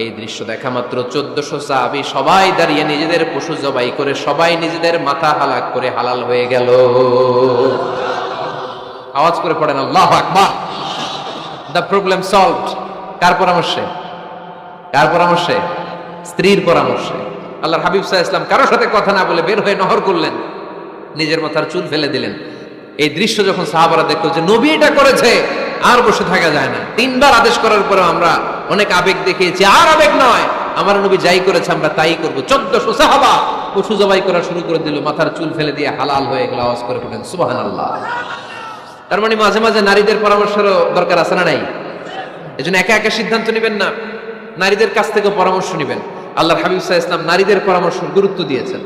এই দৃশ্য দেখা মাত্র 1400 সাহাবী সবাই দাঁড়িয়ে নিজেদের পশু জবাই করে সবাই নিজেদের মাথা হালাক করে হালাল হয়ে গেল। আওয়াজ করে পড়েন আল্লাহু আকবার। The problem solved. কার পরামর্শে? কার পরামর্শে? স্ত্রীর পরামর্শে। আল্লাহর হাবিব সাল্লাল্লাহু আলাইহি ওয়াসাল্লাম কারোর সাথে কথা না বলে বের হয়ে নহর করলেন, নিজের মাথার চুল ফেলে দিলেন। এই দৃশ্য যখন সাহাবারা দেখলো যে নবী এটা করেছে, আর বসে থাকা যায় না। 3 বার আদেশ করার পরেও আমরা অনেক আবেগ দেখিয়েছি, আর আবেগ নয়, আমার নবী যাই করেছে আমরা তাই করব। 1400 সাহাবা পশু জবাই করা শুরু করে দিল, মাথার চুল ফেলে দিয়ে হালাল হয়ে গেল। আওয়াজ করে বলেন সুবহানাল্লাহ। তার মানে মাঝে মাঝে নারীদের পরামর্শেরও দরকার আছে না নাই? এজন্য একা একা সিদ্ধান্ত নেবেন না, নারীদের কাছ থেকে পরামর্শ নেবেন। আল্লাহর হাবিব সাল্লাল্লাহু আলাইহি ওয়াসাল্লাম নারীদের পরামর্শ গুরুত্ব দিয়েছেন।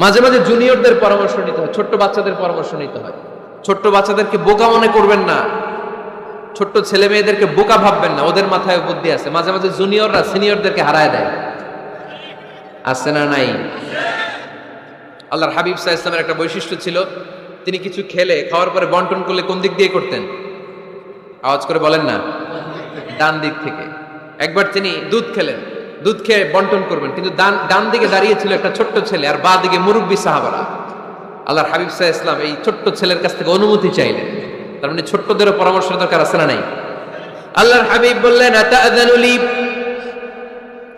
মাঝে মাঝে জুনিয়রদের পরামর্শ নিতে হয়, ছোট্ট বাচ্চাদের পরামর্শ নিতে হয়। ছোট্ট বাচ্চাদেরকে বোকা মনে করবেন না, ছোট্ট ছেলে মেয়েদেরকে বোকা ভাববেন না, ওদের মাথায় বুদ্ধি আছে। মাঝে মাঝে জুনিয়ররা সিনিয়রদেরকে হারায় দেয়, আছে না নাই? আল্লাহর হাবিব সাল্লাল্লাহু আলাইহি ওয়াসাল্লামের একটা বৈশিষ্ট্য ছিল, তিনি কিছু খাওয়ার পরে বন্টন করলে কোন দিক দিয়ে করতেন? আওয়াজ করে বলেন না, ডান দিক থেকে। একবার তিনি দুধ খেলেন, দুধ খেয়ে বন্টন করবেন, কিন্তু ডান দিকে দাঁড়িয়ে ছিল একটা ছোট্ট ছেলে আর বাঁ দিকে মুরব্বী সাহাবারা। আল্লাহর হাবিব সাল্লাল্লাহু আলাইহি ওয়াসাল্লাম এই ছোট্ট ছেলের কাছ থেকে অনুমতি চাইলেন। তার মানে ছোট্টদেরও পরামর্শ দরকার আছে না নাই? আল্লাহর হাবিব বললেন, আতাযানু লি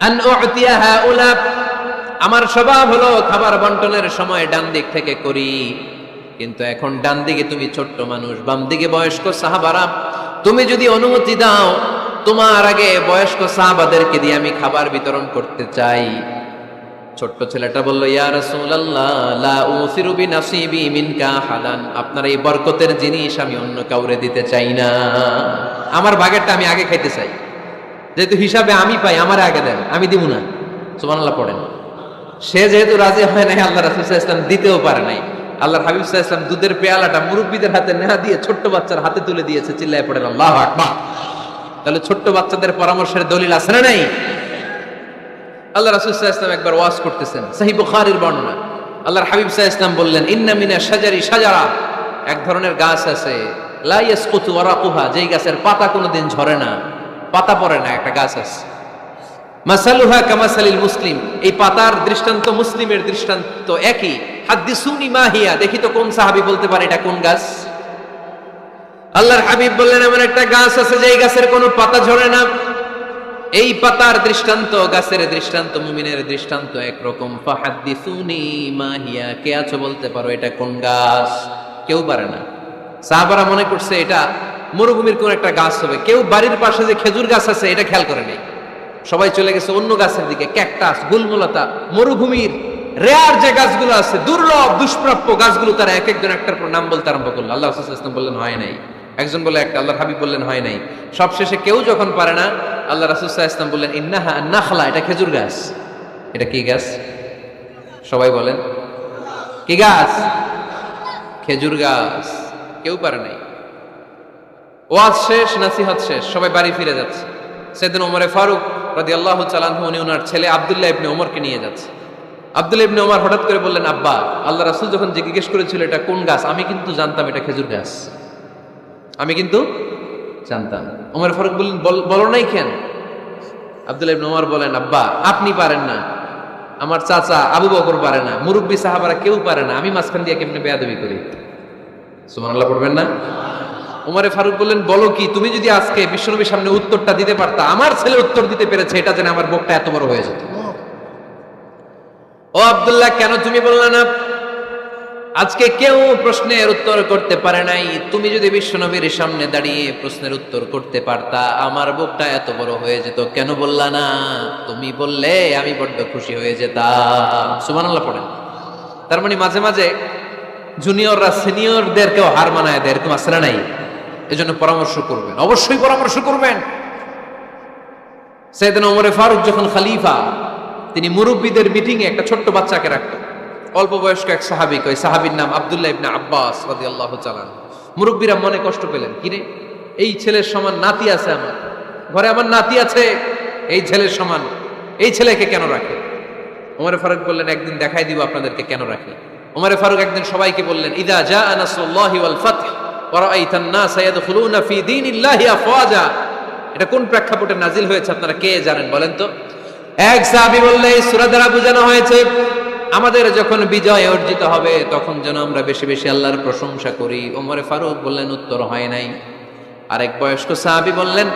আন উ'তিয়া হাউলা, আমার স্বভাব হলো খাবার বন্টনের সময় ডান দিক থেকে করি, কিন্তু এখন ডান দিকে তুমি ছোট্ট মানুষ, বাম দিকে বয়স্ক সাহাবারা, তুমি যদি অনুমতি দাও তোমার আগে বয়স্ক সাহাবাদেরকে দিয়ে আমি খাবার বিতরণ করতে চাই। ছোট্ট ছেলেটা বলল, ইয়া রাসূলুল্লাহ, লা উসিরু বিনাসিবি মিনকা আহাদান, আপনার এই বরকতের জিনিস আমি অন্য কাউরে দিতে চাই না, আমার ভাগেরটা আমি আগে খাইতে চাই। যেহেতু হিসাবে আমি পাই, আমার আগে দেন, আমি দিব না। সুবহানাল্লাহ পড়েন। সে যেহেতু রাজি হয় নাই, আল্লাহ রাসূল সাল্লাল্লাহু আলাইহি ওয়াসাল্লাম দিতেও পারে নাই। আল্লাহর হাবিব সাল্লাল্লাহু আলাইহি ওয়াসাল্লাম দুধের পেয়ালাটা মুরব্বীদের হাতে না দিয়ে ছোট্ট বাচ্চার হাতে তুলে দিয়েছে। চিল্লায় পড়েন আল্লাহু আকবার। তাহলে ছোট্ট বাচ্চাদের পরামর্শের দলিল আছে না নাই? আল্লাহ রাসূল সাল্লাল্লাহু আলাইহি ওয়াসাল্লাম একবার ওয়াজ করতেছেন, সহিহ বুখারীর বর্ণনা। আল্লাহর হাবিব সাল্লাল্লাহু আলাইহি ওয়াসাল্লাম বললেন, ইন্না মিনা শাজারি শাজারা, এক ধরনের গাছ আছে, লা ইয়াসকুতু ওয়ারাকুহা, যেই গাছের পাতা কোনোদিন ঝরে না, পাতা পড়ে না, একটা গাছ আছে। মাসালুহা কামাসালিল মুসলিম, এই পাতার দৃষ্টান্ত মুসলিমের দৃষ্টান্ত একই। হাদ্দিসুনি মা হিয়া, দেখি তো কোন সাহাবী বলতে পারে এটা কোন গাছ? আল্লাহর হাবিব বললেন, এমন একটা গাছ আছে যে গাছের কোনো পাতা ঝরে না। এই পাতার দৃষ্টান্ত, গাছের দৃষ্টান্ত, মুমিনের দৃষ্টান্ত একরকম। ফাহাদ্দিসুনি মা হিয়া, কে আছো বলতে পারো এটা কোন গাছ? কেউ পারে না। সাহাবারা মনে করছে এটা মরুভূমির কোন একটা গাছ হবে। কেউ বাড়ির পাশে যে খেজুর গাছ আছে এটা খেয়াল করে নেই। সবাই চলে গেছে অন্য গাছের দিকে। ক্যাকটাস, গুলমলতা, মরুভূমির রেয়ার যে গাছগুলো আছে, দুর্লভ দুষ্প্রাপ্য গাছগুলো তারা এক একজন একটার পর নাম বলতে আরম্ভ করলো। আল্লাহ রাসূল সাল্লাল্লাহু আলাইহি ওয়াসাল্লাম বললেন হয় নাই। একজন বলে একটা, আল্লাহর হাবিব বললেন হয় নাই। সবশেষে কেউ যখন পারে না, আল্লাহ রাসূল সাল্লাল্লাহু আলাইহি ওয়াসাল্লাম বললেন ইন্নাহা নাখলা, এটা খেজুর গাছ। এটা কি গাছ? সবাই বলেন কি গাছ? খেজুর গাছ। কেউ পারে নাই। ওয়াজ শেষ, নাসিহত শেষ, সবাই বাড়ি ফিরে যাচ্ছে। সেদিন ওমরে ফারুক রাদিয়াল্লাহু তাআলা আনহু উনি ওনার ছেলে আব্দুল্লাহ ইবনে ওমরকে নিয়ে যাচ্ছে। আব্দুল্লাহ ইবনে ওমর হঠাৎ করে বললেন, আব্বা, আল্লাহ রাসূল যখন জিজ্ঞেস করেছিল এটা কোন গাছ, আমি কিন্তু জানতাম এটা খেজুর গাছ, আমি কিন্তু জানতাম। ওমর ফারুক বললেন, বলো নাই কেন? আব্দুল্লাহ ইবনে ওমর বলেন, আব্বা আপনি পারেন না, আমার চাচা আবু বকর পারে না, মুরব্বী সাহাবারা কেউ পারে না, আমি মাঝখান দিয়ে কেমনে বেয়াদবি করি? সুবহানাল্লাহ পড়বেন না? ওমরে ফারুক বললেন, বলো কি? তুমি যদি আজকে বিশ্বনবীর সামনে উত্তরটা দিতে পারতা, আমার ছেলে উত্তর দিতে পেরেছে এটা জেনে আমার বুকটা এত বড় হয়ে যেত। ও আব্দুল্লাহ, কেন তুমি বললে না? আজকে কেউ প্রশ্নের উত্তর করতে পারে নাই, তুমি যদি বিশ্বনবীর সামনে দাঁড়িয়ে প্রশ্নের উত্তর করতে পারতা, আমার বুকটা এত বড় হয়ে যেত। কেন বললা না? তুমি বললে আমি বড্ড খুশি হয়ে যেতাম। সুবহানাল্লাহ পড়েন। তার মানে মাঝে মাঝে জুনিয়ররা সিনিয়রদেরকেও হার মানায় দেয়, এরকম আছে না নাই? এজন্য পরামর্শ করবেন, অবশ্যই পরামর্শ করবেন। সাইয়েদনা ওমরে ফারুক যখন খলিফা, তিনি মুরব্বীদের মিটিং এ একটা ছোট্ট বাচ্চাকে রাখতেন, অল্প বয়স্ক এক সাহাবী। ওই সাহাবীর নাম আব্দুল্লাহ ইবনে আব্বাস রাদিয়াল্লাহু তাআলা। মুরব্বীরা মনে কষ্ট পেলেন, কিরে এই ছেলের সমান নাতি আছে আমার ঘরে, আমার নাতি আছে এই ছেলের সমান, এই ছেলেকে কেন রাখে? ওমরে ফারুক বললেন, একদিন দেখাই দিব আপনাদেরকে কেন রাখি। ওমরে ফারুক একদিন সবাইকে বললেন, ইদা জাআ নাসরুল্লাহি ওয়াল ফাতহ ওয়া রাআইতান নাস ইয়াদখুলুনা ফি দীনিল্লাহি আফওয়াজা। এটা কোন প্রেক্ষাপটে নাজিল হয়েছে আপনারা কে জানেন বলেন তো? এক সাহাবী বললে, এই সূরা দ্বারা বোঝানো হয়েছে আমাদের যখন বিজয় অর্জিত হবে তখন যেন আমরা বেশি বেশি আল্লাহর প্রশংসা করি। ওমরে ফারুক বললেন, উত্তর হয় নাই। আরেক বয়স্ক সাহাবী বললেন,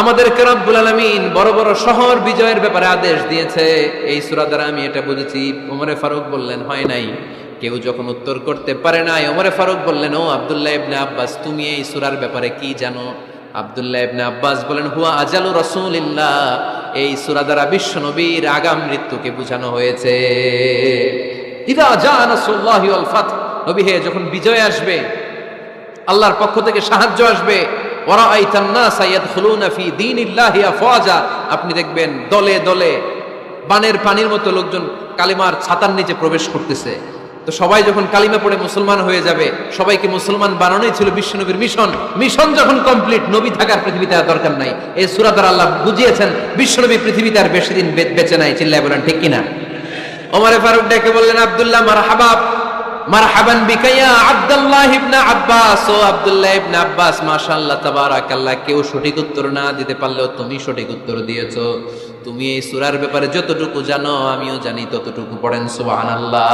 আমাদেরকে রব্বুল আলামিন বড় বড় শহর বিজয়ের ব্যাপারে আদেশ দিয়েছে, এই সূরা দ্বারা আমি এটা বুঝেছি। ওমরে ফারুক বললেন, হয় নাই। কেউ যখন উত্তর করতে পারে নাই, ওমরে ফারুক বললেন, ও আব্দুল্লাহ ইবনে আব্বাস, তুমি এই সূরার ব্যাপারে কি জানো? আব্দুল্লাহ ইবনে আব্বাস বলেন, হুয়া আজালু রাসূলিল্লাহ, এই সূরা দ্বারা বিশ্ব নবীর আগাম মৃত্যুকে বোঝানো হয়েছে। ইদা জাআ নাসরুল্লাহি ওয়াল ফাতহ, নবী হে যখন বিজয় আসবে, আল্লাহর পক্ষ থেকে সাহায্য আসবে, ওয়া রাআইতান নাস ইয়াদখুলুনা ফি দীনিল্লাহি আফওয়াজা, আপনি দেখবেন দলে দলে বানের পানির মতো লোকজন কালিমার ছাতার নিচে প্রবেশ করতেছে। তো সবাই যখন কালিমা পড়ে মুসলমান হয়ে যাবে, সবাইকে মুসলমান বানানোই ছিল বিশ্বনবীর মিশন। মিশন যখন কমপ্লিট, নবী থাকার পৃথিবীতে আর দরকার নাই। এই সূরা দ্বারা আল্লাহ বুঝিয়েছেন বিশ্বনবী পৃথিবীতে আর বেশি দিন বেঁচে নাই। চিল্লায় বলেন ঠিক কিনা? ওমরে ফারুক ডেকে বললেন, আব্দুল্লাহ মারহাবা, মারহাবান বিকা ইয়া আব্দুল্লাহ ইবনে আব্বাস। ও আব্দুল্লাহ ইবনে আব্বাস, মাশাআল্লাহ তাবারাকাল্লাহ, কেউ সঠিক উত্তর না দিতে পারলেও তুমি সঠিক উত্তর দিয়েছো। তুমি এই সূরার ব্যাপারে যতটুকু জানো আমিও জানি ততটুকু। পড়েন সুবহানাল্লাহ।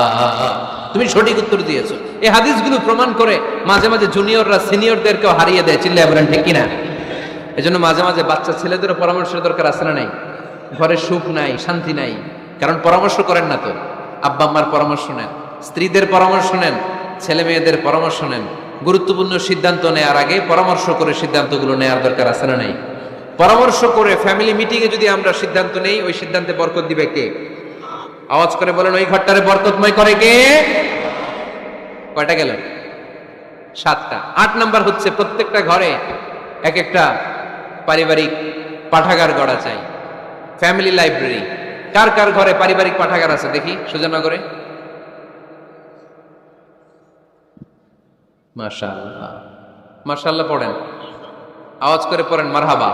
তুমি সঠিক উত্তর দিয়েছো। এই হাদিসগুলো প্রমাণ করে মাঝে মাঝে জুনিয়ররা সিনিয়রদেরকেও হারিয়ে দেয়। চিল্লায় বলেন ঠিক কিনা? এজন্য মাঝে মাঝে বাচ্চা ছেলেদেরও পরামর্শের দরকার আছে না নাই? ঘরে সুখ নাই, শান্তি নাই, কারণ পরামর্শ করেন না তো। আব্বা আম্মার পরামর্শ নেন, স্ত্রীদের পরামর্শ নেন, ছেলে মেয়েদের পরামর্শ নেন। গুরুত্বপূর্ণ সিদ্ধান্ত নেওয়ার আগে পরামর্শ করে সিদ্ধান্তগুলো নেওয়ার দরকার আছে না নাই? পরামর্শ করে ফ্যামিলি মিটিং এ যদি আমরা সিদ্ধান্ত নেই, ওই সিদ্ধান্তে বরকত দিবে কে? আওয়াজ করে বলেন, ওই ঘরটারে বরকতময় করে কে? কয়টা গেল? 7টা। 8 নাম্বার হচ্ছে প্রত্যেকটা ঘরে এক একটা পারিবারিক পাঠাগার গড়া চাই, ফ্যামিলি লাইব্রেরি। কার কার ঘরে পারিবারিক পাঠাগার আছে দেখি সুজানগরে? মাশাআল্লাহ, মাশাআল্লাহ পড়েন, আওয়াজ করে পড়েন মারহাবা।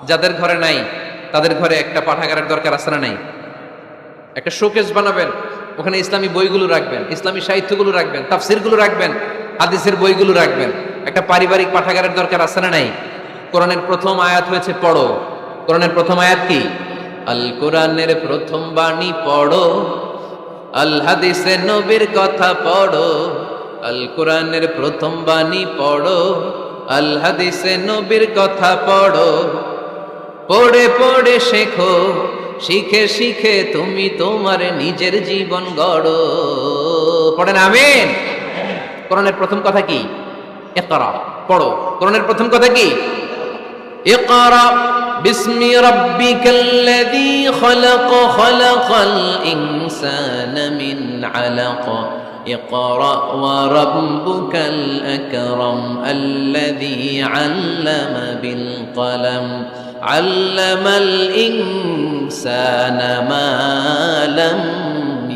যাদের ঘরে নাই তাদের ঘরে একটা পাঠাগারের দরকার আছে না নাই? একটা শোকেস বানাবেন, ওখানে ইসলামী বইগুলো রাখবেন, ইসলামী সাহিত্যগুলো রাখবেন, তাফসিরগুলো রাখবেন, হাদিসের বইগুলো রাখবেন। একটা পারিবারিক পাঠাগারের দরকার আছে না নাই? কোরআনের প্রথম আয়াত হয়েছে পড়ো। কোরআনের প্রথম আয়াত কি? আল কোরআনের প্রথম বাণী পড়ো, আল হাদিসে নবীর কথা পড়ো, আল কোরআনের প্রথম বাণী পড়ো, আল হাদিসে নবীর কথা পড়ো, পড়ে পড়ে শেখো, শিখে শিখে তুমি তোমার নিজের জীবন গড়ো। পড়েন আমিন। কোরআনের প্রথম কথা কি? ইকরা, পড়ো। কোরআনের প্রথম কথা কি? ইকরা বিসমি রাব্বিকাল্লাযী খালাক, খালাকাল ইনসানা মিন আলাক, ইকরা ওয়া রাব্বুকাল আকরাম আল্লাযী আল্লামা বিল কলম, আল্লামাল ইনসানা মা লাম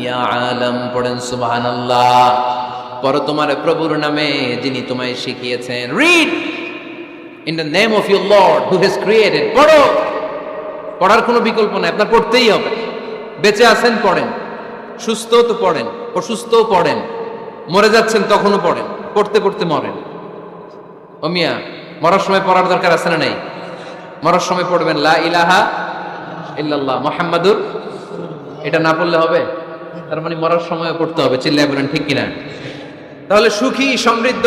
ইয়ালাম। পড়েন সুবহানাল্লাহ। পড়ো তোমার প্রভুর নামে যিনি তোমায় শিখিয়েছেন। Read in the name of your Lord who has created. পড়ো। পড়ার কোনো বিকল্প নাই, আপনার পড়তেই হবে। বেঁচে আছেন পড়েন, সুস্থ তো পড়েন, অসুস্থও পড়েন, মরে যাচ্ছেন তখনও পড়েন, পড়তে পড়তে মরেন। ও মিয়া, মরার সময় পড়ার দরকার আছে না নাই? মরার সময় পড়বেন লা ইলাহা ইল্লাল্লাহ মুহাম্মাদুর, এটা না পড়লে হবে? তার মানে মরার সময় পড়তে হবে। চিল্লায় বলেন ঠিক কিনা? তাহলে সুখী, সমৃদ্ধ,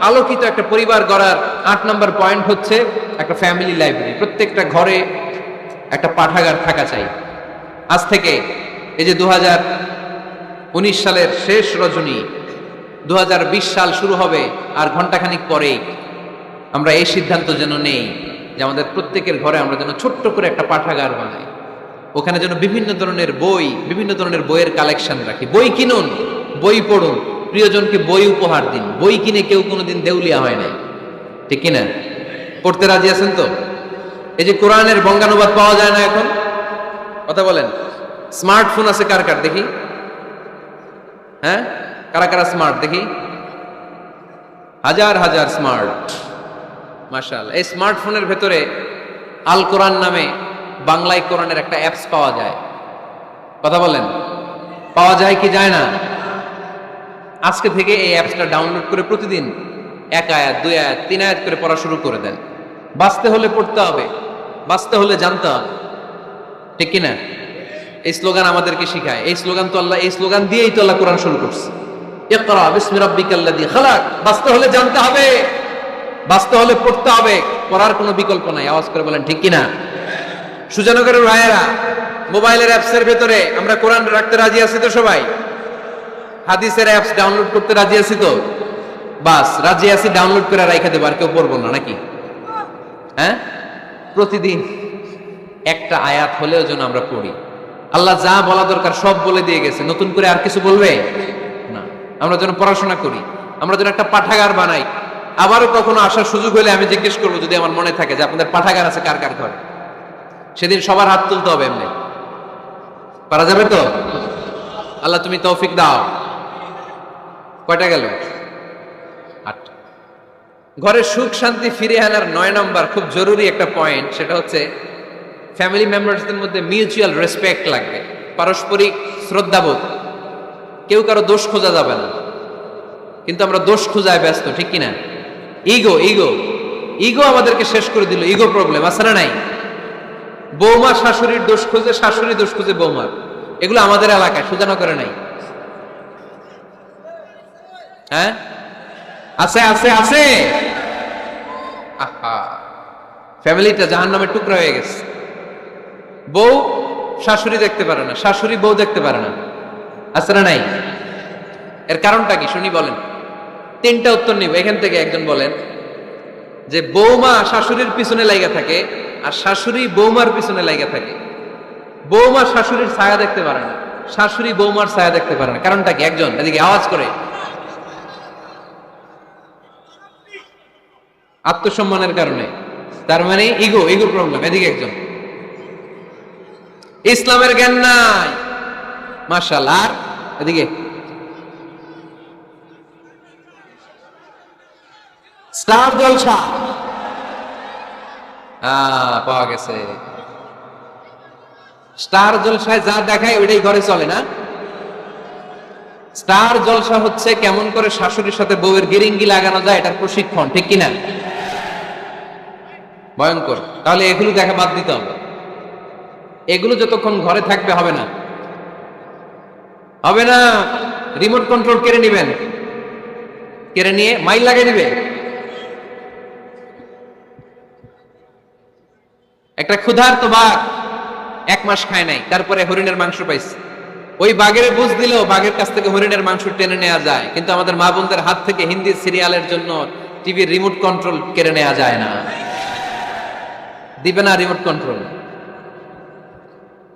আলোকিত একটা পরিবার গড়ার 8 নম্বর পয়েন্ট হচ্ছে একটা ফ্যামিলি লাইব্রেরি। প্রত্যেকটা ঘরে একটা পাঠাগার থাকা চাই। আজ থেকে এই যে 2019 সালের শেষ রজনী, 2020 সাল শুরু হবে আর ঘন্টাখানিক পরেই আমরা এই সিদ্ধান্ত যেন নেই যে আমাদের প্রত্যেকের ঘরে আমরা যেন ছোট্ট করে একটা পাঠাগার বানাই। ওখানে যেন বিভিন্ন ধরনের বই, বিভিন্ন ধরনের বইয়ের কালেকশন রাখি। বই কিনুন, বই পড়ুন, প্রিয়জনকে বই উপহার দিন। বই কিনে কেউ কোনোদিন দেউলিয়া হয় নাই, ঠিক কিনা? পড়তে রাজি আছেন তো? এই যে কোরআনের বঙ্গানুবাদ পাওয়া যায় না এখন, কথা বলেন। স্মার্টফোন আছে কার কার দেখি? হ্যাঁ, কারা কারা স্মার্ট দেখি? হাজার হাজার স্মার্ট, মাশাআল্লাহ। এই স্মার্টফোনের ভেতরে আল কোরআন নামে বাংলায় কোরআনের একটা অ্যাপস পাওয়া যায়। কথা বলেন, পাওয়া যায় কি যায় না? আজকে থেকে এই অ্যাপসটা ডাউনলোড করে প্রতিদিন 1 আয়াত, 2 আয়াত, 3 আয়াত করে পড়া শুরু করে দেন। বাঁচতে হলে পড়তে হবে, বাঁচতে হলে জানতে হবে, ঠিক কিনা? এই স্লোগান আমাদেরকে শিখায়। এই স্লোগান তো আল্লাহ, এই স্লোগান দিয়েই তো আল্লাহ কোরআন শুরু করছে। ইকরা বিসমি রাব্বিকাল্লাযী খালাক। বাঁচতে হলে জানতে হবে, বাঁচতে হলে পড়তে হবে, পড়ার কোনো বিকল্প নাই। আওয়াজ করে বলেন ঠিক কিনা? সুজানগরের ভাইয়েরা, মোবাইলের অ্যাপসের ভেতরে আমরা কোরআন রাখতে রাজি আছি তো সবাই? হাদিসের অ্যাপস ডাউনলোড করতে রাজি আছি তো? বাস রাজি আছি, ডাউনলোড করে রাইখা দেবো, আর কেউ পড়বো না নাকি? হ্যাঁ, প্রতিদিন একটা আয়াত হলেও যেন আমরা পড়ি। আল্লাহ যা বলা দরকার সব বলে দিয়ে গেছে, নতুন করে আর কিছু বলবে না। আমরা যেন পড়াশোনা করি, আমরা যেন একটা পাঠাগার বানাই। আবারও কখনো আসার সুযোগ হলে আমি জিজ্ঞেস করবো, যদি আমার মনে থাকে যে আপনাদের পাঠাগার আছে কার কার ঘরে, সেদিন সবার হাত তুলতে হবে। এমনি পারা যাবে তো? আল্লাহ তুমি তৌফিক দাও। কয়টা গেল? 8। ঘরে সুখ শান্তি ফিরে আনার 9 নম্বর খুব জরুরি একটা পয়েন্ট, সেটা হচ্ছে ফ্যামিলি মেম্বারসদের মধ্যে মিউচুয়াল রেসপেক্ট লাগবে, পারস্পরিক শ্রদ্ধাবোধ। কেউ কারো দোষ খোঁজা যাবে না, কিন্তু আমরা দোষ খোঁজায় ব্যস্ত, ঠিক কিনা? ইগো ইগো ইগো আমাদেরকে শেষ করে দিল। ইগো প্রবলেম আছে না নাই? বৌমা শাশুড়ির দোষ খোঁজে, শাশুড়ি দোষ খোঁজে বৌমার। এগুলো আমাদের এলাকায়, সুজানা করে নাই। হ্যাঁ, আছে আছে আছে। আহা, ফ্যামিলিটা জাহান্নামের টুকরা হয়ে গেছে। বউ শাশুড়ি দেখতে পারে না, শাশুড়ি বউ দেখতে পারে না, আছে না নাই? এর কারণটা কি শুনি, বলেন। 3টা উত্তর নিব এখান থেকে। একজন বলেন যে বৌমা শাশুড়ির পিছনে লাগা থাকে, আর শাশুড়ি বৌমার পিছনে লাগা থাকে। বৌমা শাশুড়ির ছায়া দেখতে পারে না, শাশুড়ি বৌমার ছায়া দেখতে পারে না। কারণটা কি? একজন এদিকে আওয়াজ করে। আত্মসম্মানের কারণে। তার মানে ইগো, ইগো প্রবলেম। এদিকে একজন। ইসলামের জ্ঞান নাই, মাশাআল্লাহ। আর এদিকে স্টার জলসা পাওয়া গেছে। স্টার জলসায় যা দেখায় ওইটাই ঘরে চলে না। স্টার জলসা হচ্ছে কেমন করে শাশুড়ির সাথে বউয়ের গিরিঙ্গি লাগানো যায়, এটার প্রশিক্ষণ, ঠিক কিনা? ভয়ঙ্কর। তাহলে এগুলো দেখা বাদ দিতে হবে। এগুলো যতক্ষণ ঘরে থাকবে হবে না, হবে না। রিমোট কন্ট্রোল কেড়ে নিবেন। কেড়ে নিয়ে মাইল লাগিয়ে দিবে। একটা ক্ষুধার্ত বাঘ 1 মাস খায় নাই, তারপরে হরিণের মাংস পাইছে। ওই বাঘের বুঝ দিলেও বাঘের কাছ থেকে হরিণের মাংস টেনে নেওয়া যায়, কিন্তু আমাদের মা বোনদের হাত থেকে হিন্দি সিরিয়ালের জন্য টিভির রিমোট কন্ট্রোল কেড়ে নেওয়া যায় না। দিবে না রিমোট কন্ট্রোল।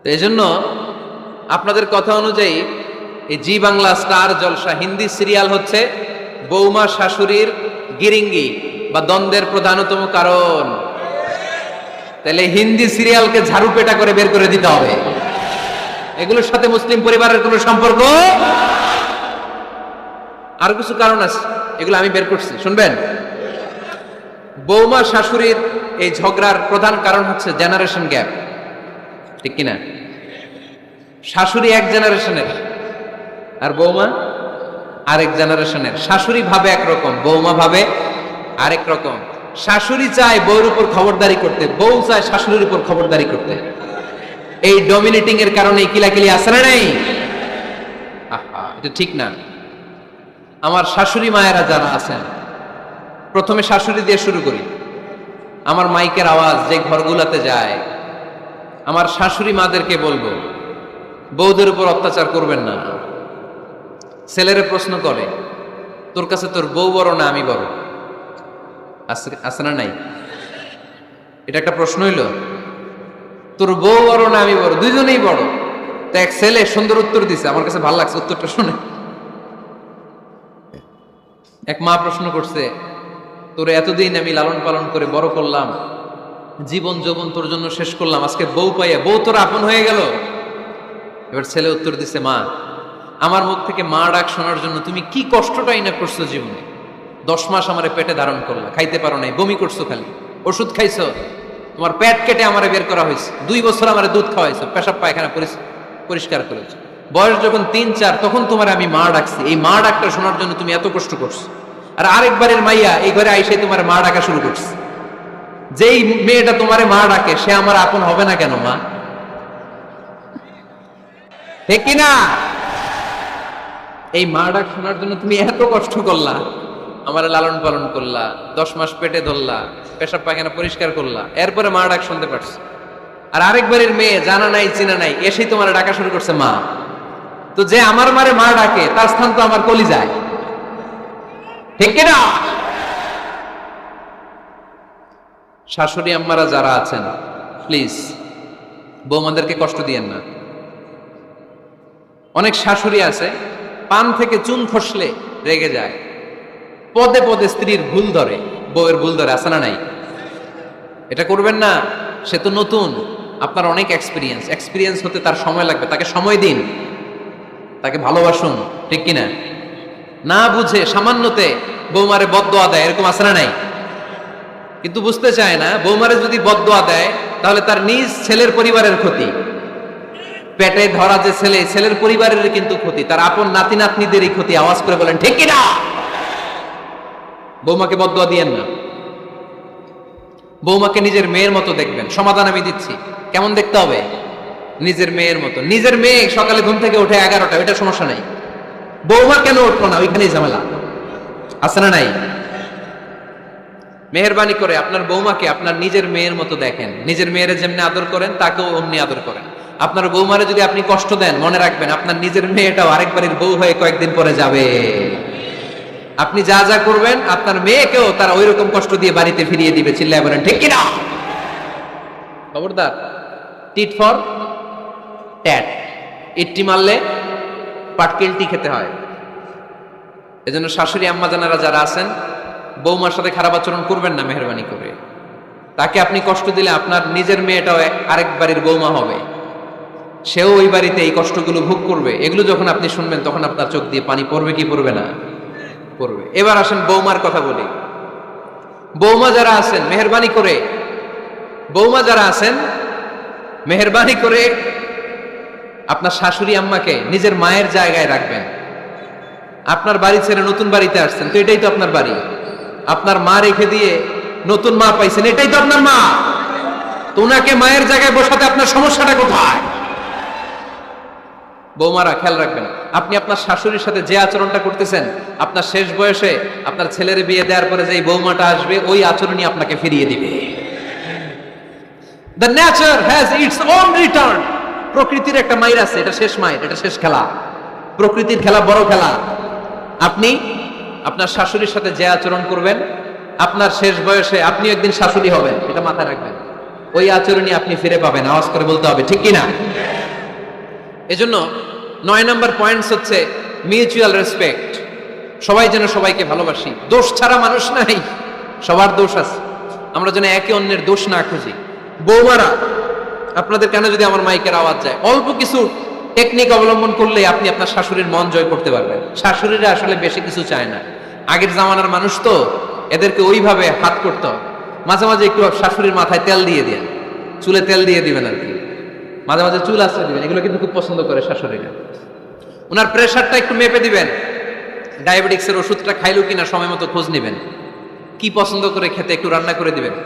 তো এই জন্য আপনাদের কথা অনুযায়ী এই জি বাংলা স্টার জলসা হিন্দি সিরিয়াল হচ্ছে বৌমা শাশুড়ির গিরিঙ্গি বা দ্বন্দ্বের প্রধানতম কারণ। তাহলে হিন্দি সিরিয়ালকে ঝাড়ু পেটা করে বের করে দিতে হবে। এগুলোর সাথে মুসলিম পরিবারের কোনো সম্পর্ক। আর কিছু কারণ আছে, এগুলো আমি বের করছি, শুনবেন। বৌমা শাশুড়ির এই ঝগড়ার প্রধান কারণ হচ্ছে জেনারেশন গ্যাপ, ঠিক কিনা? শাশুড়ি এক জেনারেশনের আর বৌমা আরেক জেনারেশনের। শাশুড়ি ভাবে একরকম, বৌমা ভাবে আরেক রকম। শাশুড়ি চায় বউর উপর খবরদারি করতে, বউ চায় শাশুড়ির উপর খবরদারি করতে। এই ডমিনেটিং এর কারণে কিলাকিলি আছে না নাই? এটা ঠিক না। আমার শাশুড়ি মায়েরা যারা আছেন, প্রথমে শাশুড়ি দিয়ে শুরু করি। আমার মাইকের আওয়াজ যে ঘরগুলাতে যায়, আমার শাশুড়ি মাদেরকে বলবো, বউদের উপর অত্যাচার করবেন না। ছেলেরে প্রশ্ন করে, তোর কাছে তোর বউ বড় না আমি বড়? আছে না নাই? এটা একটা প্রশ্ন হইল। তোর বউ বড় না আমি বড়? দুইজনেই বড়। তো এক ছেলে সুন্দর উত্তর দিছে, আমার কাছে ভালো লাগছে উত্তরটা শুনে। এক মা প্রশ্ন করছে, তোর এতদিন আমি লালন পালন করে বড় করলাম, জীবন যৌবন তোর জন্য শেষ করলাম, আজকে বউ পাইয়া বউ তোর আপন হয়ে গেল। এবার ছেলে উত্তর দিছে, মা, আমার মুখ থেকে মা ডাক শোনার জন্য তুমি কি কষ্টটাই না করছো জীবনে। 10 মাস আমারে পেটে ধারণ করলা, খাইতে পারো নাই, বমি করছো, খালি ওষুধ খাইছো, তোমার পেট কেটে আমারে বের করা হয়েছে, 2 বছর আমারে দুধ খাওয়াইছো, পেশাব পায়খানা পরিষ্কার করেছো। বয়স যখন 3-4 তখন তোমার আমি মা ডাকছি। এই মা ডাকটা শোনার জন্য তুমি এত কষ্ট করছো। আর আরেকবারের মাইয়া এই ঘরে আইসে তোমার মা ডাকা শুরু করছে। যেই মেয়েটা তোমারে মা ডাকে সে আমার আপন হবে না কেন মা? ঠিক কিনা? এই মা ডাক শোনার জন্য তুমি এত কষ্ট করলা, আমার লালন পালন করলা, 10 মাস পেটে ধরলা, পেশাব পায়খানা পরিষ্কার করলা, এরপরে মা ডাক শুনতে পারছো। আর আরেকবারের মেয়ে জানা নাই চিনা নাই এসেই তোমার ডাকা শুরু করছে মা। তো যে আমার মারে মা ডাকে তার স্থান তো আমার কলিজায়, ঠিক কিনা? শাশুড়ি আম্মারা যারা আছেন, প্লিজ বৌমাদেরকে কষ্ট দিয়েন না। অনেক শাশুড়ি আছে পান থেকে চুন খসলে রেগে যায়, পদে পদে স্ত্রীর ভুল ধরে, বউয়ের ভুল ধরে, আছে না নাই? এটা করবেন না। সে তো নতুন, আপনার অনেক এক্সপিরিয়েন্স হতে তার সময় লাগবে। তাকে সময় দিন, তাকে ভালোবাসুন, ঠিক কিনা? না বুঝে সামান্যতে বৌমারে বদদোয়া দেয়, এরকম আছে না নাই? কিন্তু বুঝতে চায় না, বৌমারে যদি বদদোয়া দেয় তাহলে তার নিজ ছেলের পরিবারের ক্ষতি। পেটে ধরা যে ছেলে, ছেলের পরিবারের কিন্তু ক্ষতি, তার আপন নাতি নাতনিদেরই ক্ষতি। আওয়াজ করে বলেন ঠিক কিনা? বৌমাকে বদদোয়া দিয়েন না। বৌমাকে নিজের মেয়ের মতো দেখবেন। সমাধান আমি দিচ্ছি, কেমন দেখতে হবে? নিজের মেয়ের মতো। নিজের মেয়ে সকালে ঘুম থেকে ওঠে 11টা, এটা সমস্যা নাই। বৌমা কেন উঠলো না, ওইখানেই ঝামেলা, আছে না নাই? মেহেরবানি করে আপনার বৌমাকে আপনার নিজের মেয়ের মতো দেখেন। নিজের মেয়েরে যেমনি আদর করেন তাকেও অমনি আদর করেন। আপনার বৌমারে যদি আপনি কষ্ট দেন, মনে রাখবেন আপনার নিজের মেয়েটাও আরেকবারের বউ হয়ে কয়েকদিন পরে যাবে। আপনি যা যা করবেন আপনার মেয়েকেও তারা ওই রকম কষ্ট দিয়ে বাড়িতে ফিরিয়ে দিবে। চিল্লায় বলেন ঠিক কিনা? খবরদার, টিট ফর ট্যাট। ইট্টি মারলে পাটকেলটি খেতে হয়। এজন্য শাশুড়ি আম্মা জানারা যারা আছেন, বৌমার সাথে খারাপ আচরণ করবেন না মেহেরবানি করে। তাকে আপনি কষ্ট দিলে আপনার নিজের মেয়েটাও আরেক বাড়ির বৌমা হবে, সেও ওই বাড়িতে এই কষ্টগুলো ভোগ করবে। এগুলো যখন আপনি শুনবেন তখন আপনার চোখ দিয়ে পানি পড়বে কি পড়বে না? পড়বে। এবার আসেন বৌমার কথা বলি। বৌমা যারা আছেন মেহেরবানি করে, বৌমা যারা আছেন মেহেরবানি করে আপনার শাশুড়ি আম্মাকে নিজের মায়ের জায়গায় রাখবেন। আপনার বাড়ি ছেড়ে নতুন বাড়িতে আসছেন, তো এটাই তো আপনার বাড়ি। আপনার মা রেখে দিয়ে নতুন মা পাইছেন, এটাই তো আপনার মা। তো উনাকে মায়ের জায়গায় বসাতে আপনার সমস্যাটা কোথায়? বৌমারা খেয়াল রাখবেন, আপনি আপনার শাশুড়ির সাথে যে আচরণটা করতেছেন, আপনার শেষ বয়সে আপনার ছেলের বিয়ে দেওয়ার পরে যে বৌমাটা আসবে ওই আচরণই আপনাকে ফিরিয়ে দিবে। The nature has its own return. প্রকৃতির একটা মাইর আছে, এটা শেষ মাইর, এটা শেষ খেলা। প্রকৃতির খেলা বড় খেলা। আপনি আপনার শাশুড়ির সাথে যে আচরণ করবেন, আপনার শেষ বয়সে আপনি একদিন শাশুড়ি হবেন, এটা মাথায় রাখবেন। ওই আচরণই আপনি ফিরে পাবেন। আওয়াজ করে বলতে হবে, ঠিক কিনা? এজন্য 9 নম্বর পয়েন্টস হচ্ছে মিউচুয়াল রেসপেক্ট। সবাই যেন সবাইকে ভালোবাসি। দোষ ছাড়া মানুষ নাই, সবার দোষ আছে। আমরা যেন একে অন্যের দোষ না খুঁজি। বৌমারা, আপনাদের কানে যদি আমার মাইকের আওয়াজ যায়, অল্প কিছু টেকনিক অবলম্বন করলে আপনি আপনার শাশুড়ির মন জয় করতে পারবেন। শাশুড়িরা আসলে বেশি কিছু চায় না, আগের জামানার মানুষ তো, এদেরকে ওইভাবে হাত করতে হবে। মাঝে মাঝে একটু শাশুড়ির মাথায় তেল দিয়ে দেন, চুলে তেল দিয়ে দিবেন আর কি, মাঝে মাঝে চুল আশ্রয় দিবেন, এগুলো কিন্তু খুব পছন্দ করে শাশুড়িরা। ওনার প্রেশারটা একটু মেপে দিবেন, ডায়াবেটিক্সের ওষুধটা খাইলো কিনা সময় মতো খোঁজ নেবেন, কি পছন্দ করে খেতে একটু রান্না করে দিবেন।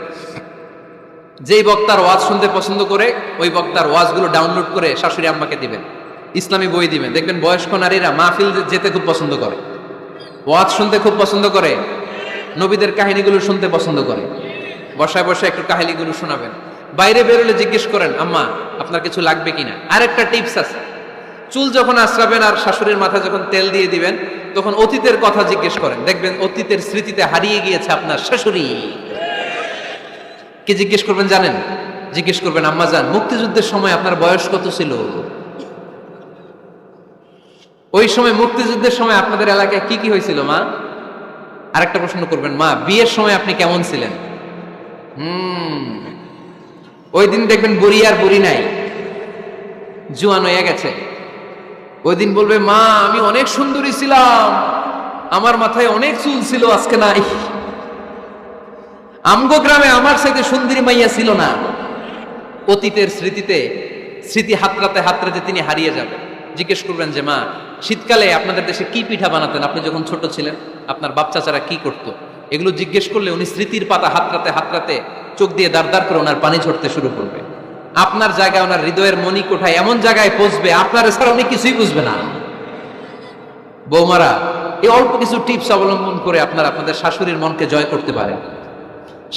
যেই বক্তার ওয়াজ শুনতে পছন্দ করে ওই বক্তার ওয়াজগুলো ডাউনলোড করে শাশুড়ি আম্মাকে দিবেন, ইসলামী বই দিবেন। দেখবেন বয়স্ক নারীরা মাহফিল যেতে খুব পছন্দ করে, ওয়াজ শুনতে খুব পছন্দ করে, নবীদের কাহিনীগুলো শুনতে পছন্দ করে। বসায় বসায় একটু কাহিনীগুলো শোনাবেন। বাইরে বেরোলে জিজ্ঞেস করেন, আম্মা আপনার কিছু লাগবে কিনা। আরেকটা টিপস আছে, চুল যখন আশ্রাবেন আর শাশুড়ির মাথায় যখন তেল দিয়ে দিবেন, তখন অতীতের কথা জিজ্ঞেস করেন। দেখবেন অতীতের স্মৃতিতে হারিয়ে গিয়েছে আপনার শাশুড়ি। কি জিজ্ঞেস করবেন জানেন? জিজ্ঞেস করবেন, আম্মা জান, মুক্তিযুদ্ধের সময় আপনার বয়স কত ছিল? ওই সময় মুক্তিযুদ্ধের সময় আপনাদের এলাকায় কি কি হয়েছিল মা? আরেকটা প্রশ্ন করবেন, মা বিয়ের সময় আপনি কেমন ছিলেন? ওই দিন দেখবেন বুড়ি আর বুড়ি নাই, জুয়ান হয়ে গেছে। ওই দিন বলবে, মা আমি অনেক সুন্দরী ছিলাম, আমার মাথায় অনেক চুল ছিল, আজকে নাই। আমগো গ্রামে আমার সাথে সুন্দরী মাইয়া ছিল না। অতীতের স্মৃতিতে, স্মৃতি হাতড়াতে হাতড়াতে তিনি হারিয়ে যাবেন। জিজ্ঞেস করবেন যে, মা শীতকালে আপনাদের দেশে কি পিঠা বানাতেন, আপনি যখন ছোট ছিলেন আপনার বাপ চাচারা কি করতো? এগুলো জিজ্ঞেস করলে উনি স্মৃতির পাতা হাতড়াতে হাতড়াতে চোখ দিয়ে দাঁড় দাঁড় করে ওনার পানি ঝরতে শুরু করবে। আপনার জায়গায় ওনার হৃদয়ের মনি কোঠায় এমন জায়গায় পৌঁছবে, আপনার এছাড়া উনি কিছুই বুঝবে না। বৌমারা, এই অল্প কিছু টিপস অবলম্বন করে আপনারা আপনাদের শাশুড়ির মনকে জয় করতে পারেন।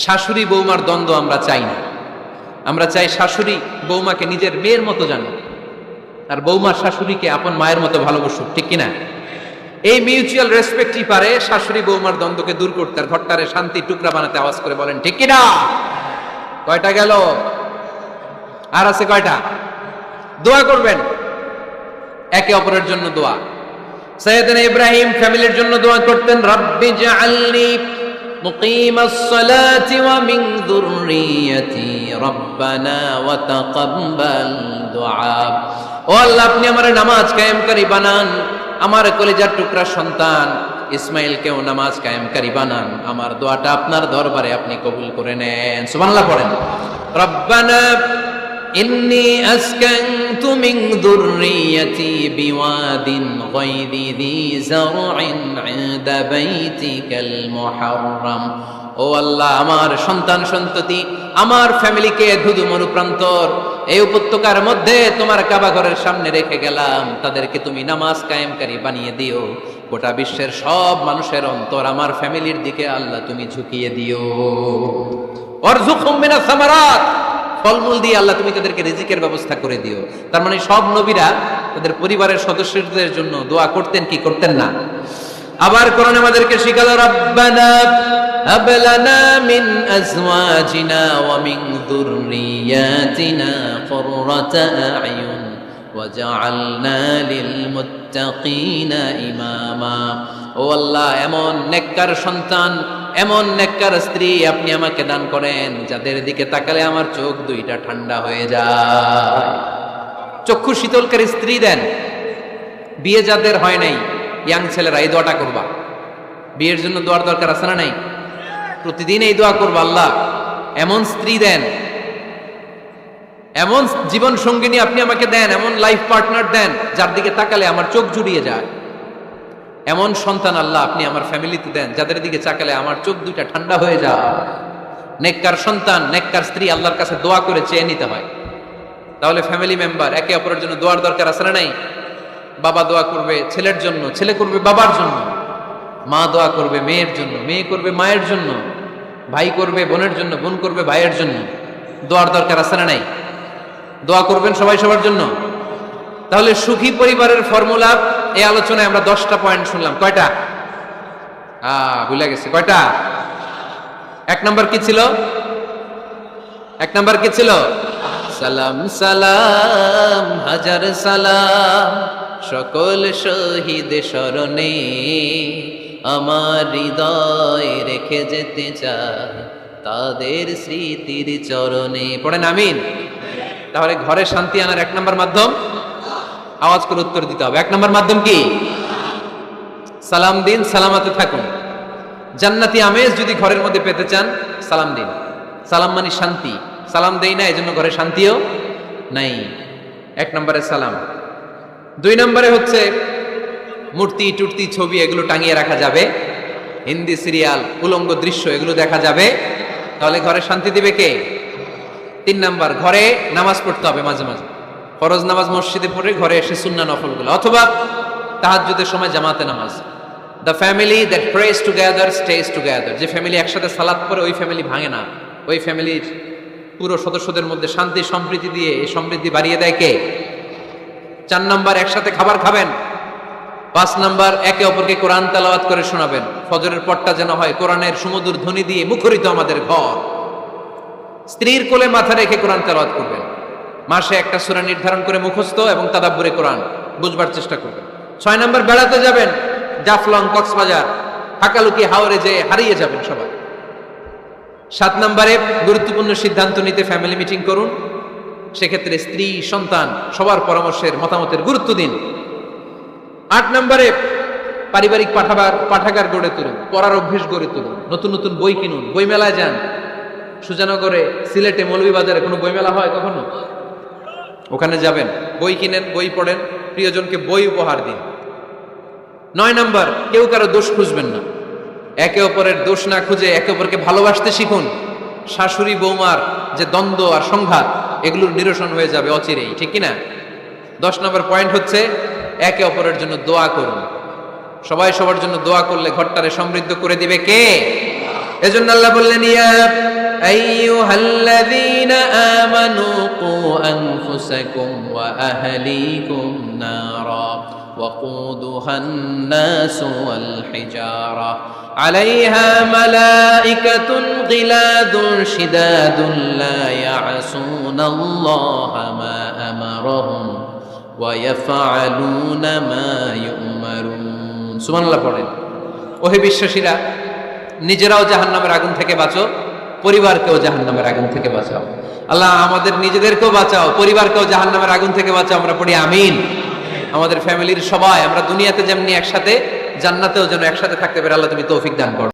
শাশুড়ি বৌমার দ্বন্দ্ব আমরা চাই না। আমরা চাই শাশুড়ি বৌমাকে নিজের মেয়ের মতো জানুক, আর বৌমার শাশুড়িকে আপন মায়ের মতো ভালোবাসুক, ঠিক কিনা? এই মিউচুয়াল রেসপেক্টই পারে শাশুড়ি বৌমার দ্বন্দ্বকে দূর করতে, আর ঘরটারে শান্তি টুকরা বানাতে। আওয়াজ করে বলেন, ঠিক কিনা? কয়টা গেল? আর আছে কয়টা? দোয়া করবেন একে অপরের জন্য। দোয়া, সাইয়েদনা ইব্রাহিম ফ্যামিলির জন্য দোয়া করতেন, রাব্বি জাআলনি মুকিমাস সালাতি ওয়া মিন যুররিয়াতি রাব্বানা ওয়া তাকাব্বাল দুআ। ও আল্লাহ, আপনি আমার নামাজ কায়েমকারী বানান, আমার কলিজার টুকরা সন্তান ইসমাইলকেও নামাজ কায়েমকারী বানান। আমার দোয়াটা আপনার দরবারে আপনি কবুল করে নেন। সুবহানাল্লাহ পড়েন। রব্বানা ইন্নী আসকানতু মিন যুররিয়াতি বিওয়াদিন গায়রি যী যার'ইন ইনদা বাইতিকাল মুহাররাম। ও আল্লাহ, আমার সন্তান সন্ততি, আমার ফ্যামিলিকে ধুধু মরুপ্রান্তর এই উপত্যকার মধ্যে তোমার কাবা ঘরের সামনে রেখে গেলাম, তাদেরকে তুমি নামাজ কায়েমকারী বানিয়ে দিও। গোটা বিশ্বের সব মানুষের অন্তর আমার ফ্যামিলির দিকে আল্লাহ তুমি ঝুঁকিয়ে দিও। ওয়ারযুকহুম মিনাস সামারাত, ফলমূল দিয়ে আল্লাহ তুমি তাদেরকে রিজিকের ব্যবস্থা করে দিও। তার মানে সব নবীরা তাদের পরিবারের সদস্যদের জন্য দোয়া করতেন কি করতেন না? আবার কোরআন আমাদেরকে শিখালো, রব্বানা হাব লানা মিন আজওয়াজিনা ওয়া মিন যুররিয়াতিনা কুররাতা আ'য়ুন ওয়াজআলনা লিল মুত্তাকিনা ইমামা। ও আল্লাহ, এমন নেককার সন্তান, এমন নেককার স্ত্রী আপনি আমাকে দান করেন যাদের দিকে তাকালে আমার চোখ দুইটা ঠান্ডা হয়ে যায়। চক্ষু শীতলকারী স্ত্রী দেন। বিয়ে যাদের হয় নাই, ইয়াং ছেলেরা এই দোয়াটা করবা। বিয়ের জন্য দোয়ার দরকার আছে না নাই? প্রতিদিন এই দোয়া করবা, আল্লাহ এমন স্ত্রী দেন, এমন জীবন সঙ্গিনী আপনি আমাকে দেন, এমন লাইফ পার্টনার দেন যার দিকে তাকালে আমার চোখ জুড়িয়ে যায়। এমন সন্তান আল্লাহ আপনি আমার ফ্যামিলিতে দেন যাদের দিকে তাকালে আমার চোখ দুইটা ঠান্ডা হয়ে যায়। নেককার সন্তান, নেককার স্ত্রী আল্লাহর কাছে দোয়া করে চেয়ে নিতে হয়। তাহলে ফ্যামিলি মেম্বার একে অপরের জন্য দোয়ার দরকার আছে না নাই? বাবা দোয়া করবে ছেলের জন্য, ছেলে করবে বাবার জন্য, মা দোয়া করবে মেয়ের জন্য, মেয়ে করবে মায়ের জন্য, ভাই করবে বোনের জন্য, বোন করবে ভাইয়ের জন্য। দোয়ার দরকার আছে না নাই? দোয়া করবেন সবাই সবার জন্য। তাহলে সুখী পরিবারের ফর্মুলা এই আলোচনায় আমরা 10টা পয়েন্ট শুনলাম। কয়টা? ভুলে গেছে। কয়টা? 1 নাম্বার কি ছিল? 1 নাম্বার কি ছিল? সালাম সালাম হাজার সালাম সকল শহীদ স্মরণে আমার হৃদয় রেখে যেতে চাই তাদের স্মৃতির চরণে। পড়েন আমিন। তাহলে ঘরে শান্তি আনার 1 নাম্বার মাধ্যম, আওয়াজ করে উত্তর দিতে হবে। 1 নাম্বার মাধ্যম কি? সালাম দিন, সালামাতে থাকুন। জান্নাতি আমেজ যদি ঘরের মধ্যে পেতে চান, সালাম দিন। সালাম মানে শান্তি। সালাম দেই না, এজন্য ঘরে শান্তিও নাই। 1 নম্বরে সালাম। 2 নম্বরে হচ্ছে মূর্তি টুর্তি ছবি এগুলো টাঙিয়ে রাখা যাবে, হিন্দি সিরিয়াল উলঙ্গ দৃশ্য এগুলো দেখা যাবে, তাহলে ঘরে শান্তি দিবে কে? 3 নাম্বার, ঘরে নামাজ পড়তে হবে মাঝে মাঝে। ফরজ নামাজ মসজিদে পড়ে ঘরে এসে সুন্নাহ নফলগুলো, অথবা তাহাজ্জুদের সময় জামাতে নামাজ। The family that prays together stays together. যে ফ্যামিলি একসাথে সালাত পড়ে ওই ফ্যামিলি ভাঙে না। ওই ফ্যামিলির পুরো সদস্যদের মধ্যে শান্তি সম্প্রীতি দিয়ে এই সমৃদ্ধি বাড়িয়ে দেয় কে? 4 নাম্বার, একসাথে খাবার খাবেন। 5 নাম্বার, একে অপরকে কোরআন তেলাওয়াত করে শোনাবেন। ফজরের পরটা যেন হয় কোরআনের সুমধুর ধ্বনি দিয়ে মুখরিত আমাদের ঘর। স্ত্রীর কোলে মাথা রেখে কোরআন তেলাওয়াত করবেন। মাসে একটা সূরা নির্ধারণ করে মুখস্থ এবং তাদাব্বুরে কোরআন বুঝবার চেষ্টা করবেন। 6 নাম্বার, বেড়াতে যাবেন। জাফলং, কক্সবাজার, হাকালুকি, হাওরে যে হারিয়ে যাবেন সবাই। 7 নম্বরে গুরুত্বপূর্ণ সিদ্ধান্ত নিতে ফ্যামিলি মিটিং করুন। সেক্ষেত্রে স্ত্রী সন্তান সবার পরামর্শের মতামতের গুরুত্ব দিন। 8 নম্বরে পারিবারিক পাঠাগার গড়ে তুলুন, পড়ার অভ্যেস গড়ে তুলুন, নতুন নতুন বই কিনুন, বই মেলায় যান। সুজানগরে, সিলেটে, মৌলভীবাজারে কোনো বই মেলা হয় কখনো? ওখানে যাবেন, বই কিনেন, বই পড়েন, প্রিয়জনকে বই উপহার দিন। 9 নম্বর, কেউ কারো দোষ খুঁজবেন না। একে অপরের দোষ না খুঁজে একে অপরকে ভালোবাসতে শিখুন। শাশুড়ি বৌমার যে দ্বন্দ্ব আর সংঘাত এগুলোর নিরসন হয়ে যাবে অচিরেই, ঠিক কিনা? 10 নম্বর পয়েন্ট হচ্ছে একে অপরের জন্য দোয়া করুন। সবাই সবার জন্য দোয়া করলে ঘরটারে সমৃদ্ধ করে দিবে কে? এজন্য আল্লাহ বললেন, ইয়া আইয়ুহাল্লাযীনা আমানু কু আনফুসাকুম ওয়া আহলিকুম নারা وقودها الناس والحجارة عليها ملائكة غلاظ شداد لا يعصون الله ما أمرهم ويفعلون ما يؤمرون। সুবহানাল্লাহ পড়েন। ওহে বিশ্বাসীরা, নিজেরাও জাহান্নামের আগুন থেকে বাঁচো, পরিবারকেও জাহান্নামের আগুন থেকে বাঁচাও। আল্লাহ আমাদের নিজেদেরকেও বাঁচাও, পরিবারকেও জাহান্নামের আগুন থেকে বাঁচাও। আমরা পড়ি আমিন। আমাদের ফ্যামিলির সবাই আমরা দুনিয়াতে যেমনি একসাথে, জান্নাতেও যেন একসাথে থাকতে পারি। আল্লাহ তুমি তৌফিক দান করো।